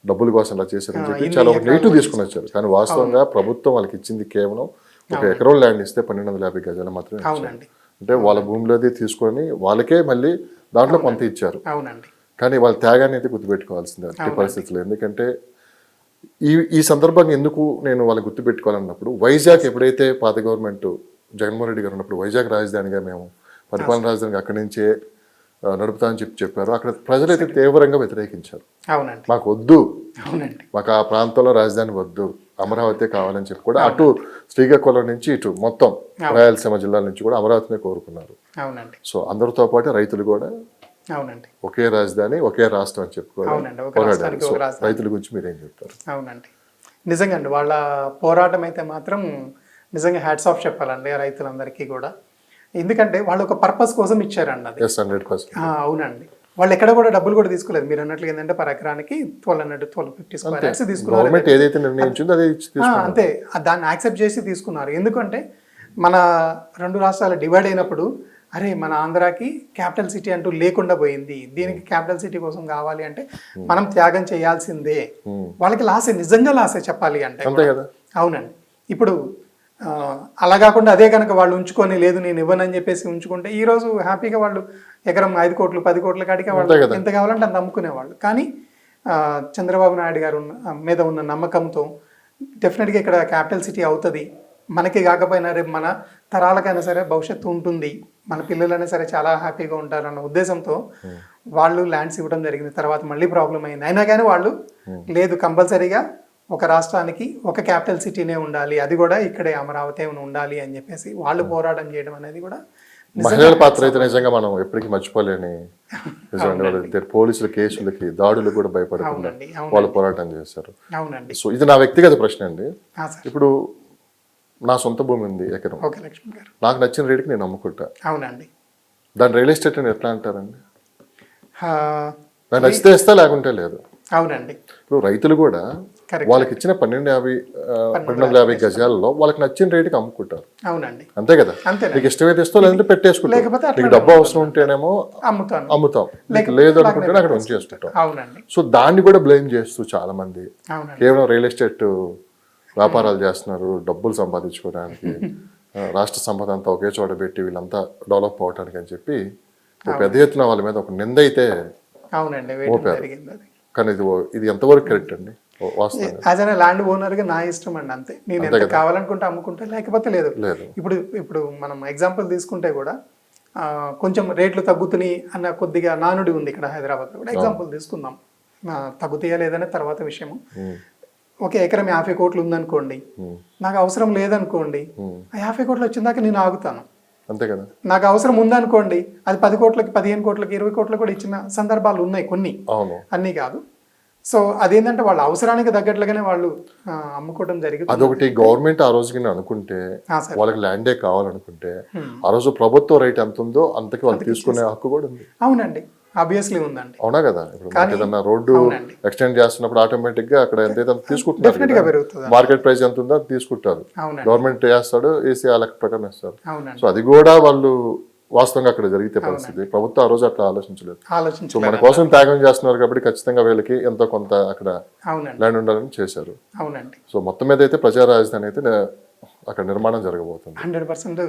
డబ్బుల కోసం అలా చేశారని చెప్పి చాలా నెగిటివ్ తీసుకుని వచ్చారు. కానీ వాస్తవంగా ప్రభుత్వం వాళ్ళకి ఇచ్చింది కేవలం 1 ఎకరం ల్యాండ్ ఇస్తే 1250 గజాలు మాత్రమే ఇచ్చారు. అంటే వాళ్ళ భూమిలోది తీసుకొని వాళ్ళకే మళ్ళీ దాంట్లో కొంత ఇచ్చారు. కానీ వాళ్ళ త్యాగాన్ని అయితే గుర్తుపెట్టుకోవాల్సిందే అట్టి పరిస్థితులు. ఎందుకంటే ఈ సందర్భంగా ఎందుకు నేను వాళ్ళు గుర్తుపెట్టుకోవాలన్నప్పుడు, వైజాగ్ ఎప్పుడైతే పాత గవర్నమెంట్ జగన్మోహన్ రెడ్డి గారు ఉన్నప్పుడు వైజాగ్ రాజధానిగా మేము పరిపాలన రాజధానిగా అక్కడి నుంచే నడుపుతామని చెప్పారు. అక్కడ ప్రజలైతే తీవ్రంగా వ్యతిరేకించారు. మాకు వద్దు, మాకు ఆ ప్రాంతంలో రాజధాని వద్దు, అమరావతి కావాలని చెప్పి కూడా అటు శ్రీకాకుళం నుంచి ఇటు మొత్తం రాయలసీమ జిల్లాల నుంచి కూడా అమరావతినే కోరుకున్నారు. సో అందరితో పాటు రైతులు కూడా ఒకే రాజధాని ఒకే రాష్ట్రం అని చెప్పుకోవాలి. రైతుల గురించి మీరేం చెప్తారు? అవునండి, నిజంగా అండి వాళ్ళ పోరాటం అయితే మాత్రం నిజంగా హ్యాట్స్ ఆఫ్ చెప్పాలండి రైతులందరికీ కూడా. ఎందుకంటే వాళ్ళు ఒక పర్పస్ కోసం ఇచ్చారండి అది. 100%. అవునండి, వాళ్ళు ఎక్కడ కూడా డబ్బులు కూడా తీసుకోలేదు. మీరు అన్నట్లు ఏంటంటే పర్ ఎకరానికి 1250 స్క్వేర్ యార్డ్స్ తీసుకున్నారు. ఏదైతే నిర్ణయించిందో అదే అంతే, దాన్ని యాక్సెప్ట్ చేసి తీసుకున్నారు. ఎందుకంటే మన 2 రాష్ట్రాలు డివైడ్ అయినప్పుడు అరే మన ఆంధ్రాకి క్యాపిటల్ సిటీ అంటూ లేకుండా పోయింది, దీనికి క్యాపిటల్ సిటీ కోసం కావాలి అంటే మనం త్యాగం చేయాల్సిందే. వాళ్ళకి లాసే, నిజంగా లాసే చెప్పాలి అంటే. అవునండి, ఇప్పుడు అలా కాకుండా అదే కనుక వాళ్ళు ఉంచుకొని లేదు నేను ఇవ్వనని చెప్పేసి ఉంచుకుంటే ఈరోజు హ్యాపీగా వాళ్ళు ఎకరం 5 కోట్లు 10 కోట్ల కాడికి వాళ్ళు ఎంత కావాలంటే అంత అమ్ముకునేవాళ్ళు. కానీ చంద్రబాబు నాయుడు గారు మీద ఉన్న నమ్మకంతో డెఫినెట్గా ఇక్కడ క్యాపిటల్ సిటీ అవుతుంది, మనకి కాకపోయినా రేపు మన తరాలకైనా సరే భవిష్యత్తు ఉంటుంది, మన పిల్లలైనా సరే చాలా హ్యాపీగా ఉంటారన్న ఉద్దేశంతో వాళ్ళు ల్యాండ్స్ ఇవ్వడం జరిగింది. తర్వాత మళ్ళీ ప్రాబ్లం అయింది, అయినా కానీ వాళ్ళు లేదు కంపల్సరీగా ఒక రాష్ట్రానికి ఒక క్యాపిటల్ సిటీనే ఉండాలి, అది కూడా ఇక్కడే అమరావతి ఉండాలి అని చెప్పేసి వాళ్ళు పోరాటం చేయడం అనేది కూడా మహిళల పాత్ర అయితే నిజంగా మనం ఎప్పటికీ మర్చిపోలేని. నిజంగా పోలీసుల కేసులకి దాడులు కూడా భయపడకుండా వాళ్ళు పోరాటం చేశారు. అవునండి. సో ఇది నా వ్యక్తిగత ప్రశ్న అండి. ఇప్పుడు నా సొంత భూమి ఉంది ఎకరం, నాకు నచ్చిన రేటుకి నేను అమ్ముకుంటా. అవునండి. దాని రియల్ ఎస్టేట్ అని ఎట్లా అంటారండి? నాకు నచ్చితే ఇస్తా, లేకుంటే లేదు. అవునండి. ఇప్పుడు రైతులు కూడా వాళ్ళకి ఇచ్చిన 1250 గజాలలో వాళ్ళకి నచ్చిన రేటుకి అమ్ముకుంటారు. అవునండి, అంతే కదా. నీకు ఇష్టమైతే ఇస్తావు, లేదంటే పెట్టేసుకుంటాం. నీకు డబ్బు అవసరం ఉంటేనేమో అమ్ముతాం, లేదు అనుకుంటే అక్కడ ఉంచేసుకుంటాం. సో దాన్ని కూడా బ్లేమ్ చేస్తూ చాలా మంది కేవలం రియల్ ఎస్టేట్ వ్యాపారాలు చేస్తున్నారు డబ్బులు సంపాదించుకోవడానికి, రాష్ట్ర సంపద అంతా ఒకే చోట పెట్టి వీళ్ళంతా డెవలప్ అవడానికి అని చెప్పి పెద్ద ఎత్తున వాళ్ళ మీద ఒక నింద అయితే మోపారు. కానీ ఇది ఎంతవరకు కరెక్ట్ అండి? యాజ్ అన్ ల్యాండ్ ఓనర్గా నా ఇష్టం అండి, అంతే. నేను ఎంత కావాలనుకుంటే అమ్ముకుంటే, లేకపోతే లేదు. ఇప్పుడు మనం ఎగ్జాంపుల్ తీసుకుంటే కూడా కొంచెం రేట్లు తగ్గుతున్నాయి అన్న కొద్దిగా నానుడి ఉంది ఇక్కడ హైదరాబాద్లో కూడా. ఎగ్జాంపుల్ తీసుకుందాం, తగ్గుతాయా లేదనే తర్వాత విషయము. ఒక ఎకరం 50 కోట్లు ఉందనుకోండి, నాకు అవసరం లేదనుకోండి, ఆ 50 కోట్లు వచ్చిందాక నేను ఆగుతాను. అంతే కదా. నాకు అవసరం ఉందనుకోండి, అది 10 కోట్లకి 15 కోట్లకి 20 కోట్లకి కూడా ఇచ్చిన సందర్భాలు ఉన్నాయి కొన్ని, అవును. అన్నీ కాదు. సో అదేంటంటే వాళ్ళ అవసరానికి తగ్గట్లుగానే వాళ్ళు అమ్ముకోవడం జరిగింది. అదొకటి గవర్నమెంట్ ఆ రోజుకి అనుకుంటే సార్ వాళ్ళకి ల్యాండే కావాలనుకుంటే ఆ రోజు ప్రభుత్వ రైట్ ఎంత ఉందో అంతకి వాళ్ళు తీసుకునే హక్కు కూడా ఉంది. అవునండి, ఆబ్వియస్లీ ఉందండి. అవునా కదా. ఇప్పుడు మనకి ఏదన్నా రోడ్డు అవునండి. ఎక్స్టెండ్ చేస్తున్నప్పుడు ఆటోమేటిక్ గా అక్కడ ఎంతైతే అంత డెఫినెట్ గా తీసుకుంటున్నారు, పెరుగుతుంది. మార్కెట్ ప్రైస్ ఎంత ఉందో అది తీసుకుంటారు. అవునండి. గవర్నమెంట్ వేస్తాడు, వేసి ఆ లెక్క ప్రకారం వేస్తారు. అవునండి. సో అది కూడా వాళ్ళు వాస్తవంగా అక్కడ జరిగితే పరిస్థితి ప్రభుత్వం ఆ రోజు అట్లా ఆలోచించలేదు. సో మన కోసం త్యాగం చేస్తున్నారు కాబట్టి ఖచ్చితంగా వీళ్ళకి ఎంతో కొంత అక్కడ అవునండి. ల్యాండ్ ఉండాలని చేశారు. అవునండి. సో మొత్తం మీద అయితే ప్రజా రాజధాని అయితే అక్కడ నిర్మాణం జరగబోతుంది. 100%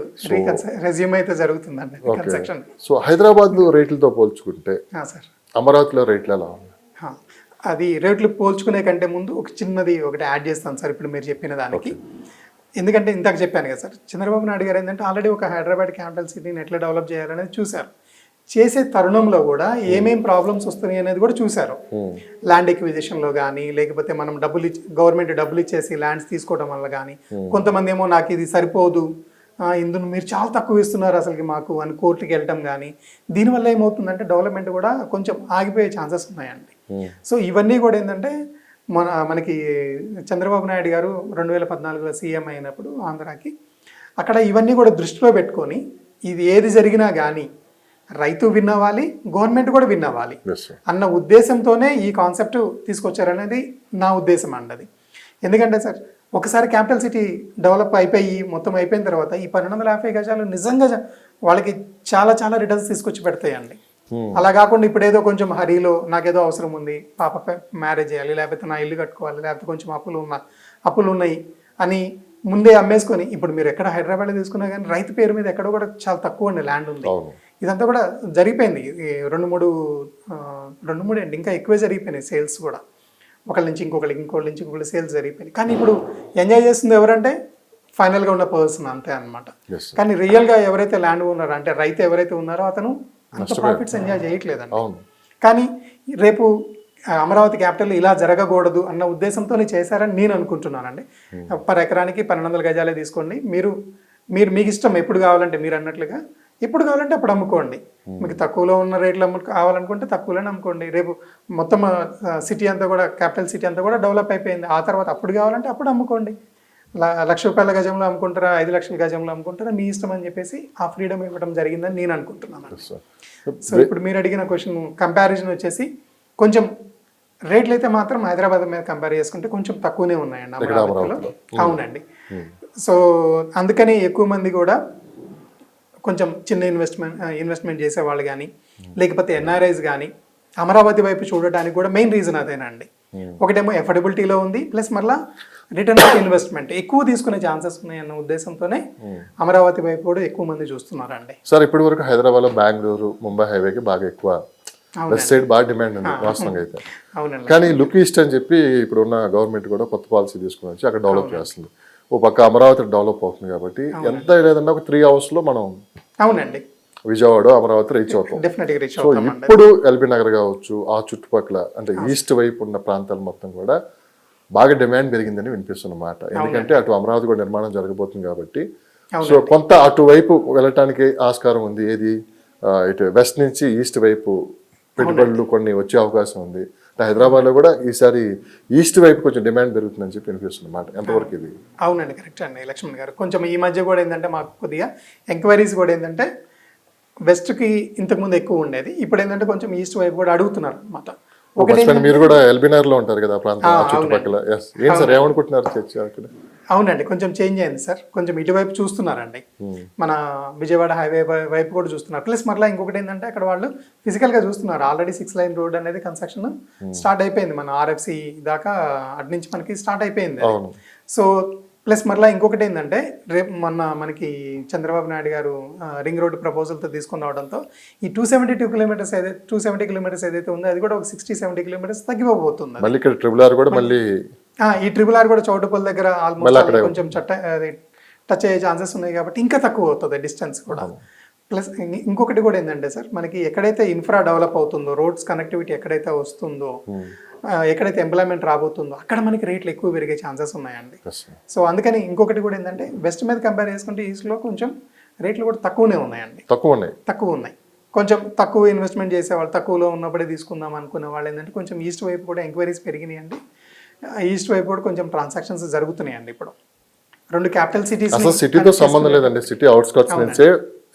రెజ్యూమ్ అయితే జరుగుతుందండి కన్స్ట్రక్షన్. సో హైదరాబాద్ రేట్లతో పోల్చుకుంటే సార్ అమరావతిలో రేట్లు ఎలా ఉన్నాయి? అది రేట్లు పోల్చుకునే కంటే ముందు ఒకటి యాడ్ చేస్తాను సార్ ఇప్పుడు మీరు చెప్పిన దానికి. ఎందుకంటే ఇందాక చెప్పాను కదా సార్, చంద్రబాబు నాయుడు గారు ఏంటంటే ఆల్రెడీ ఒక హైదరాబాద్ క్యాపిటల్ సిటీని ఎట్లా డెవలప్ చేయాలనేది చూశారు. చేసే తరుణంలో కూడా ఏమేం ప్రాబ్లమ్స్ వస్తున్నాయి అనేది కూడా చూశారు. ల్యాండ్ ఎక్విజిషన్లో కానీ, లేకపోతే మనం గవర్నమెంట్ డబ్బులు ఇచ్చేసి ల్యాండ్స్ తీసుకోవడం వల్ల కానీ, కొంతమంది ఏమో నాకు ఇది సరిపోదు, ఇందులో మీరు చాలా తక్కువ ఇస్తున్నారు అసలుకి మాకు అని కోర్టుకి వెళ్ళటం కానీ, దీనివల్ల ఏమవుతుందంటే డెవలప్మెంట్ కూడా కొంచెం ఆగిపోయే ఛాన్సెస్ ఉన్నాయండి. సో ఇవన్నీ కూడా ఏంటంటే మనకి చంద్రబాబు నాయుడు గారు 2014లో సీఎం అయినప్పుడు ఆంధ్రాకి అక్కడ ఇవన్నీ కూడా దృష్టిలో పెట్టుకొని ఇది ఏది జరిగినా కానీ రైతు విన్ అవ్వాలి, గవర్నమెంట్ కూడా విన్ అవ్వాలి అన్న ఉద్దేశంతోనే ఈ కాన్సెప్ట్ తీసుకొచ్చారనేది నా ఉద్దేశం అండి. అది ఎందుకంటే సార్ ఒకసారి క్యాపిటల్ సిటీ డెవలప్ అయిపోయి మొత్తం అయిపోయిన తర్వాత ఈ 1250 గజాలు నిజంగా వాళ్ళకి చాలా చాలా రిటర్న్స్ తీసుకొచ్చి పెడతాయండి. అలా కాకుండా ఇప్పుడు ఏదో కొంచెం హరీలో నాకేదో అవసరం ఉంది, పాప మ్యారేజ్ చేయాలి, లేకపోతే నా ఇల్లు కట్టుకోవాలి, లేకపోతే కొంచెం అప్పులు ఉన్నాయి అని ముందే అమ్మేసుకొని, ఇప్పుడు మీరు ఎక్కడ హైదరాబాద్లో తీసుకున్నా కానీ రైతు పేరు మీద ఎక్కడో కూడా చాలా తక్కువ అండి ల్యాండ్ ఉంది. ఇదంతా కూడా జరిగిపోయింది. 2-3 అండి, ఇంకా ఎక్కువే జరిగిపోయినాయి సేల్స్ కూడా. ఒకళ్ళ నుంచి ఇంకోళ్ళ సేల్స్ జరిగిపోయినాయి. కానీ ఇప్పుడు ఎంజాయ్ చేస్తుంది ఎవరంటే ఫైనల్గా ఉన్న పర్సన్, అంతే అనమాట. కానీ రియల్గా ఎవరైతే ల్యాండ్ ఉన్నారో అంటే రైతు ఎవరైతే ఉన్నారో అతను అంత ప్రాఫిట్స్ ఎంజాయ్ చేయట్లేదండి. కానీ రేపు అమరావతి క్యాపిటల్ ఇలా జరగకూడదు అన్న ఉద్దేశంతోనే చేశారని నేను అనుకుంటున్నానండి. పర్ ఎకరానికి 1200 గజాలే తీసుకోండి, మీకు ఇష్టం ఎప్పుడు కావాలంటే మీరు అన్నట్లుగా ఎప్పుడు కావాలంటే అప్పుడు అమ్ముకోండి. మీకు తక్కువలో ఉన్న రేట్లు కావాలనుకుంటే తక్కువలోనే అమ్ముకోండి. రేపు మొత్తం సిటీ అంతా కూడా క్యాపిటల్ సిటీ అంతా కూడా డెవలప్ అయిపోయింది, ఆ తర్వాత అప్పుడు కావాలంటే అప్పుడు అమ్ముకోండి. ₹1,00,000 గజంలో అమ్ముకుంటారా, 5,00,000 గజంలో అమ్ముకుంటారా, మీ ఇష్టం అని చెప్పేసి ఆ ఫ్రీడమ్ ఇవ్వడం జరిగిందని నేను అనుకుంటున్నాను. సో ఇప్పుడు మీరు అడిగిన క్వశ్చన్ కంపారిజన్ వచ్చేసి కొంచెం రేట్లు అయితే మాత్రం హైదరాబాద్ మీద కంపేర్ చేసుకుంటే కొంచెం తక్కువనే ఉన్నాయండి అమరావతిలో. అవునండి. సో అందుకని ఎక్కువ మంది కూడా కొంచెం చిన్న ఇన్వెస్ట్మెంట్ చేసేవాళ్ళు కానీ, లేకపోతే ఎన్ఆర్ఐస్ కానీ అమరావతి వైపు చూడడానికి కూడా మెయిన్ రీజన్ అదేనండి. ఒకటేమో ఎఫర్డబిలిటీలో ఉంది, ప్లస్ మళ్ళీ రిటర్న్ ఆఫ్ ఇన్వెస్ట్మెంట్ ఎక్కువ తీసుకునే ఛాన్సెస్ ఉన్నాయన్న ఉద్దేశంతోనే అమరావతి వైపు కూడా ఎక్కువ మంది చూస్తున్నారండి. సార్ ఇప్పటి వరకు హైదరాబాద్ లో బెంగళూరు ముంబై హైవేకి బాగా ఎక్కువ వెస్ట్ సైడ్ బాగా డిమాండ్ ఉంది వాస్తవంగా అయితే. కానీ లుక్ ఈస్ట్ అని చెప్పి ఇప్పుడు ఉన్న గవర్నమెంట్ కూడా కొత్త పాలసీ తీసుకుని వచ్చి అక్కడ డెవలప్ చేస్తుంది. ఓ పక్క అమరావతి డెవలప్ అవుతుంది కాబట్టి ఎంత లేదన్నా ఒక 3 hours లో మనం విజయవాడ అమరావతి రీచ్ అవుతాం. సో ఇప్పుడు ఎల్బీ నగర్ కావచ్చు, ఆ చుట్టుపక్కల అంటే ఈస్ట్ వైపు ఉన్న ప్రాంతాలు మొత్తం కూడా బాగా డిమాండ్ పెరిగిందని వినిపిస్తున్నమాట. ఎందుకంటే అటు అమరావతి కూడా నిర్మాణం జరగబోతుంది కాబట్టి. సో కొంత అటువైపు వెళ్ళటానికి ఆస్కారం ఉంది. ఏది ఇటు వెస్ట్ నుంచి ఈస్ట్ వైపు పెట్టుబడులు కొన్ని వచ్చే అవకాశం ఉంది. హైదరాబాద్ లో కూడా ఈసారి ఈస్ట్ వైపు కొంచెం డిమాండ్ పెరుగుతుందని చెప్పి వినిపిస్తున్నమాట. ఎంతవరకు ఇది? అవునండి, కరెక్ట్ అండి లక్ష్మణ్ గారు. కొంచెం ఈ మధ్య కూడా ఏంటంటే మాకు కొద్దిగా ఎంక్వైరీస్ కూడా ఏంటంటే వెస్ట్కి ఇంతకుముందు ఎక్కువ ఉండేది, ఇప్పుడు ఏంటంటే కొంచెం ఈస్ట్ వైపు కూడా అడుగుతున్నారు అనమాట. మీరు కూడా ఎల్బీనగర్ లో ఉంటారు కదా ప్రాంతం చుట్టుపక్కల, ఏం సార్ ఏమనుకుంటున్నారు చర్చ అక్కడ? అవునండి, కొంచెం చేంజ్ అయింది సార్. కొంచెం ఇటువైపు చూస్తున్నారండి, మన విజయవాడ హైవే వైపు కూడా చూస్తున్నారు. ప్లస్ మరలా ఇంకొకటి ఏంటంటే అక్కడ వాళ్ళు ఫిజికల్గా చూస్తున్నారు. ఆల్రెడీ 6 lane రోడ్ అనేది కన్స్ట్రక్షన్ స్టార్ట్ అయిపోయింది, మన ఆర్ఎఫ్సి దాకా అటు నుంచి మనకి స్టార్ట్ అయిపోయింది. సో ప్లస్ మరలా ఇంకొకటి ఏంటంటే రేపు మనకి చంద్రబాబు నాయుడు గారు రింగ్ రోడ్ ప్రపోజల్తో తీసుకుని రావడంతో ఈ 270 కిలోమీటర్స్ ఏదైతే ఉందో అది కూడా ఒక 60-70 కిలోమీటర్స్ తగ్గిపోబోతుంది. ఈ ట్రిపుల్ ఆర్ కూడా చౌటుపల్లి దగ్గర ఆల్మోస్ట్ కొంచెం టచ్ అయ్యే ఛాన్సెస్ ఉన్నాయి కాబట్టి ఇంకా తక్కువ అవుతుంది డిస్టెన్స్ కూడా. ప్లస్ ఇంకొకటి కూడా ఏంటంటే సార్, మనకి ఎక్కడైతే ఇన్ఫ్రా డెవలప్ అవుతుందో, రోడ్స్ కనెక్టివిటీ ఎక్కడైతే వస్తుందో, ఎక్కడైతే ఎంప్లాయ్మెంట్ రాబోతుందో అక్కడ మనకి రేట్లు ఎక్కువ పెరిగే ఛాన్సెస్ ఉన్నాయండి. సో అందుకని ఇంకొకటి కూడా ఏంటంటే వెస్ట్ మీద కంపేర్ చేసుకుంటే ఈస్ట్లో కొంచెం రేట్లు కూడా తక్కువనే ఉన్నాయండి, తక్కువ ఉన్నాయి. తక్కువ ఉన్నాయి. కొంచెం తక్కువ ఇన్వెస్ట్మెంట్ చేసేవాళ్ళు, తక్కువలో ఉన్నప్పుడే తీసుకుందాం అనుకునే వాళ్ళు ఏంటంటే కొంచెం ఈస్ట్ వైపు కూడా ఎంక్వైరీస్ పెరిగినాయండి. ఈస్ట్ వైపు కూడా కొంచెం ట్రాన్సాక్షన్స్ జరుగుతున్నాయండి. ఇప్పుడు 2 క్యాపిటల్ సిటీస్ అసలు సిటీతో సంబంధం లేదండి, సిటీ అవుట్స్కట్స్ నుంచే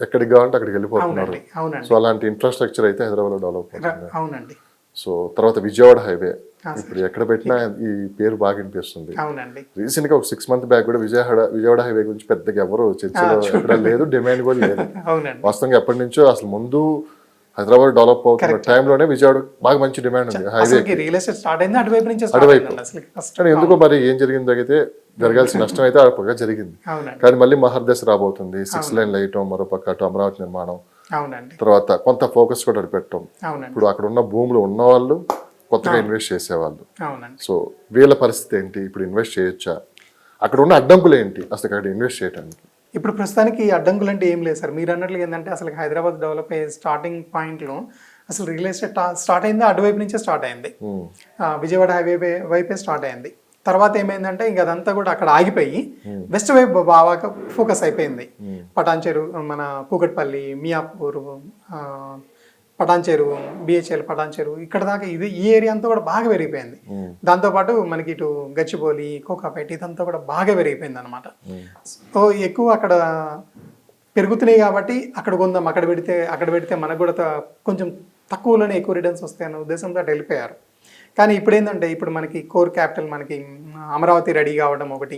ఎక్కడికి కావాలంటే అక్కడికి వెళ్ళిపోతున్నారు. అవునండి, అవునండి, సో అలాంటి ఇన్ఫ్రాస్ట్రక్చర్ అయితే హైదరాబాద్లో డెవలప్ అవుతుంది. అవునండి, సో తర్వాత విజయవాడ హైవే ఇప్పుడు ఎక్కడ పెట్టినా ఈ పేరు బాగా వినిపిస్తుంది. అవునండి. రీసెంట్ గా ఒక 6 months బ్యాక్ కూడా విజయవాడ హైవే గురించి పెద్దగా ఎవరు చర్చలో ఎక్కడ లేదు, డిమాండ్ కూడా లేదు. అవునండి, వాస్తవంగా ఎప్పటి నుంచో అసలు ముందు హైదరాబాద్ డెవలప్ అవుతున్న టైంలోనే విజయవాడ బాగా మంచి డిమాండ్ ఉంది హైవే. రియల్ ఎస్టేట్ స్టార్ట్ అయింది అటువైపు నుంచి. కానీ ఎందుకో మరి ఏం జరిగింది అయితే జరగాల్సిన నష్టం అయితే ఆ జరిగింది. కానీ మళ్ళీ మహర్దశ రాబోతుంది, 6 lane వేయటం, మరోపక్క అటు అమరావతి నిర్మాణం, అవునండి, తర్వాత కొంత ఫోకస్ కూడా అటు పెట్టడం. అవునండి, ఇప్పుడు అక్కడ ఉన్న భూములు ఉన్న వాళ్ళు కొత్తగా ఇన్వెస్ట్ చేసేవాళ్ళు. అవునండి. సో వీళ్ళ పరిస్థితి ఏంటి, ఇప్పుడు ఇన్వెస్ట్ చేయొచ్చా, అక్కడ ఉన్న అడ్డంకులు ఏంటి అసలు అక్కడ ఇన్వెస్ట్ చేయడానికి? ఇప్పుడు ప్రస్తుతానికి అడ్డంకులు అంటే ఏం లేదు సార్. మీరు అన్నట్లు ఏంటంటే అసలు హైదరాబాద్ డెవలప్ అయ్యే స్టార్టింగ్ పాయింట్లో అసలు రియల్ ఎస్టేట్ స్టార్ట్ అయింది అటువైపు నుంచే స్టార్ట్ అయింది. విజయవాడ హైవే వైపే స్టార్ట్ అయింది. తర్వాత ఏమైందంటే ఇంకా అదంతా కూడా అక్కడ ఆగిపోయి వెస్ట్ వైపు బాగా ఫోకస్ అయిపోయింది. పటాన్చెరు, మన కూకట్పల్లి, మియాపూర్, పటాన్చెరు, బిహెచ్ఎల్ పటాన్చెరు, ఇక్కడ దాకా ఈ ఏరియా అంతా కూడా బాగా పెరిగిపోయింది. దాంతోపాటు మనకి ఇటు గచ్చిబౌలి, కోకాపేట ఇదంతా కూడా బాగా పెరిగిపోయింది అనమాట. సో ఎక్కువ అక్కడ పెరుగుతున్నాయి కాబట్టి అక్కడ కొందాం, అక్కడ పెడితే మనకు కూడా కొంచెం తక్కువలోనే ఎక్కువ రిటర్న్స్ వస్తాయన్న ఉద్దేశంతో అటు వెళ్ళిపోయారు. కానీ ఇప్పుడు ఏంటంటే ఇప్పుడు మనకి కోర్ క్యాపిటల్ మనకి అమరావతి రెడీ కావడం ఒకటి,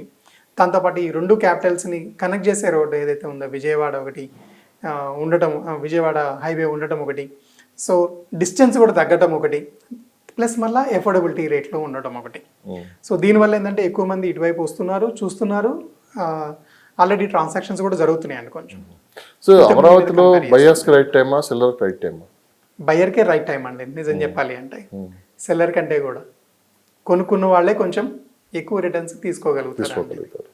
దాంతోపాటు ఈ 2 క్యాపిటల్స్ని కనెక్ట్ చేసే రోడ్డు ఏదైతే ఉందో విజయవాడ ఒకటి ఉండటం, విజయవాడ హైవే ఉండటం ఒకటి, సో డిస్టెన్స్ కూడా తగ్గటం ఒకటి, ప్లస్ మళ్ళీ ఎఫోర్డబిలిటీ రేట్లో ఉండటం ఒకటి. సో దీనివల్ల ఏంటంటే ఎక్కువ మంది ఇటువైపు వస్తున్నారు, చూస్తున్నారు, ఆల్రెడీ ట్రాన్సాక్షన్స్ కూడా జరుగుతున్నాయండి కొంచెం. సో అమరావతిలో బయర్స్కి రైట్ టైమా, సెల్లర్కి రైట్ టైమా? బయర్కే రైట్ టైం అండి నిజం చెప్పాలి అంటే. సెల్లర్ కంటే కూడా కొనుక్కున్న వాళ్ళే కొంచెం ఎక్కువ రిటర్న్స్ తీసుకోగలుగుతారు.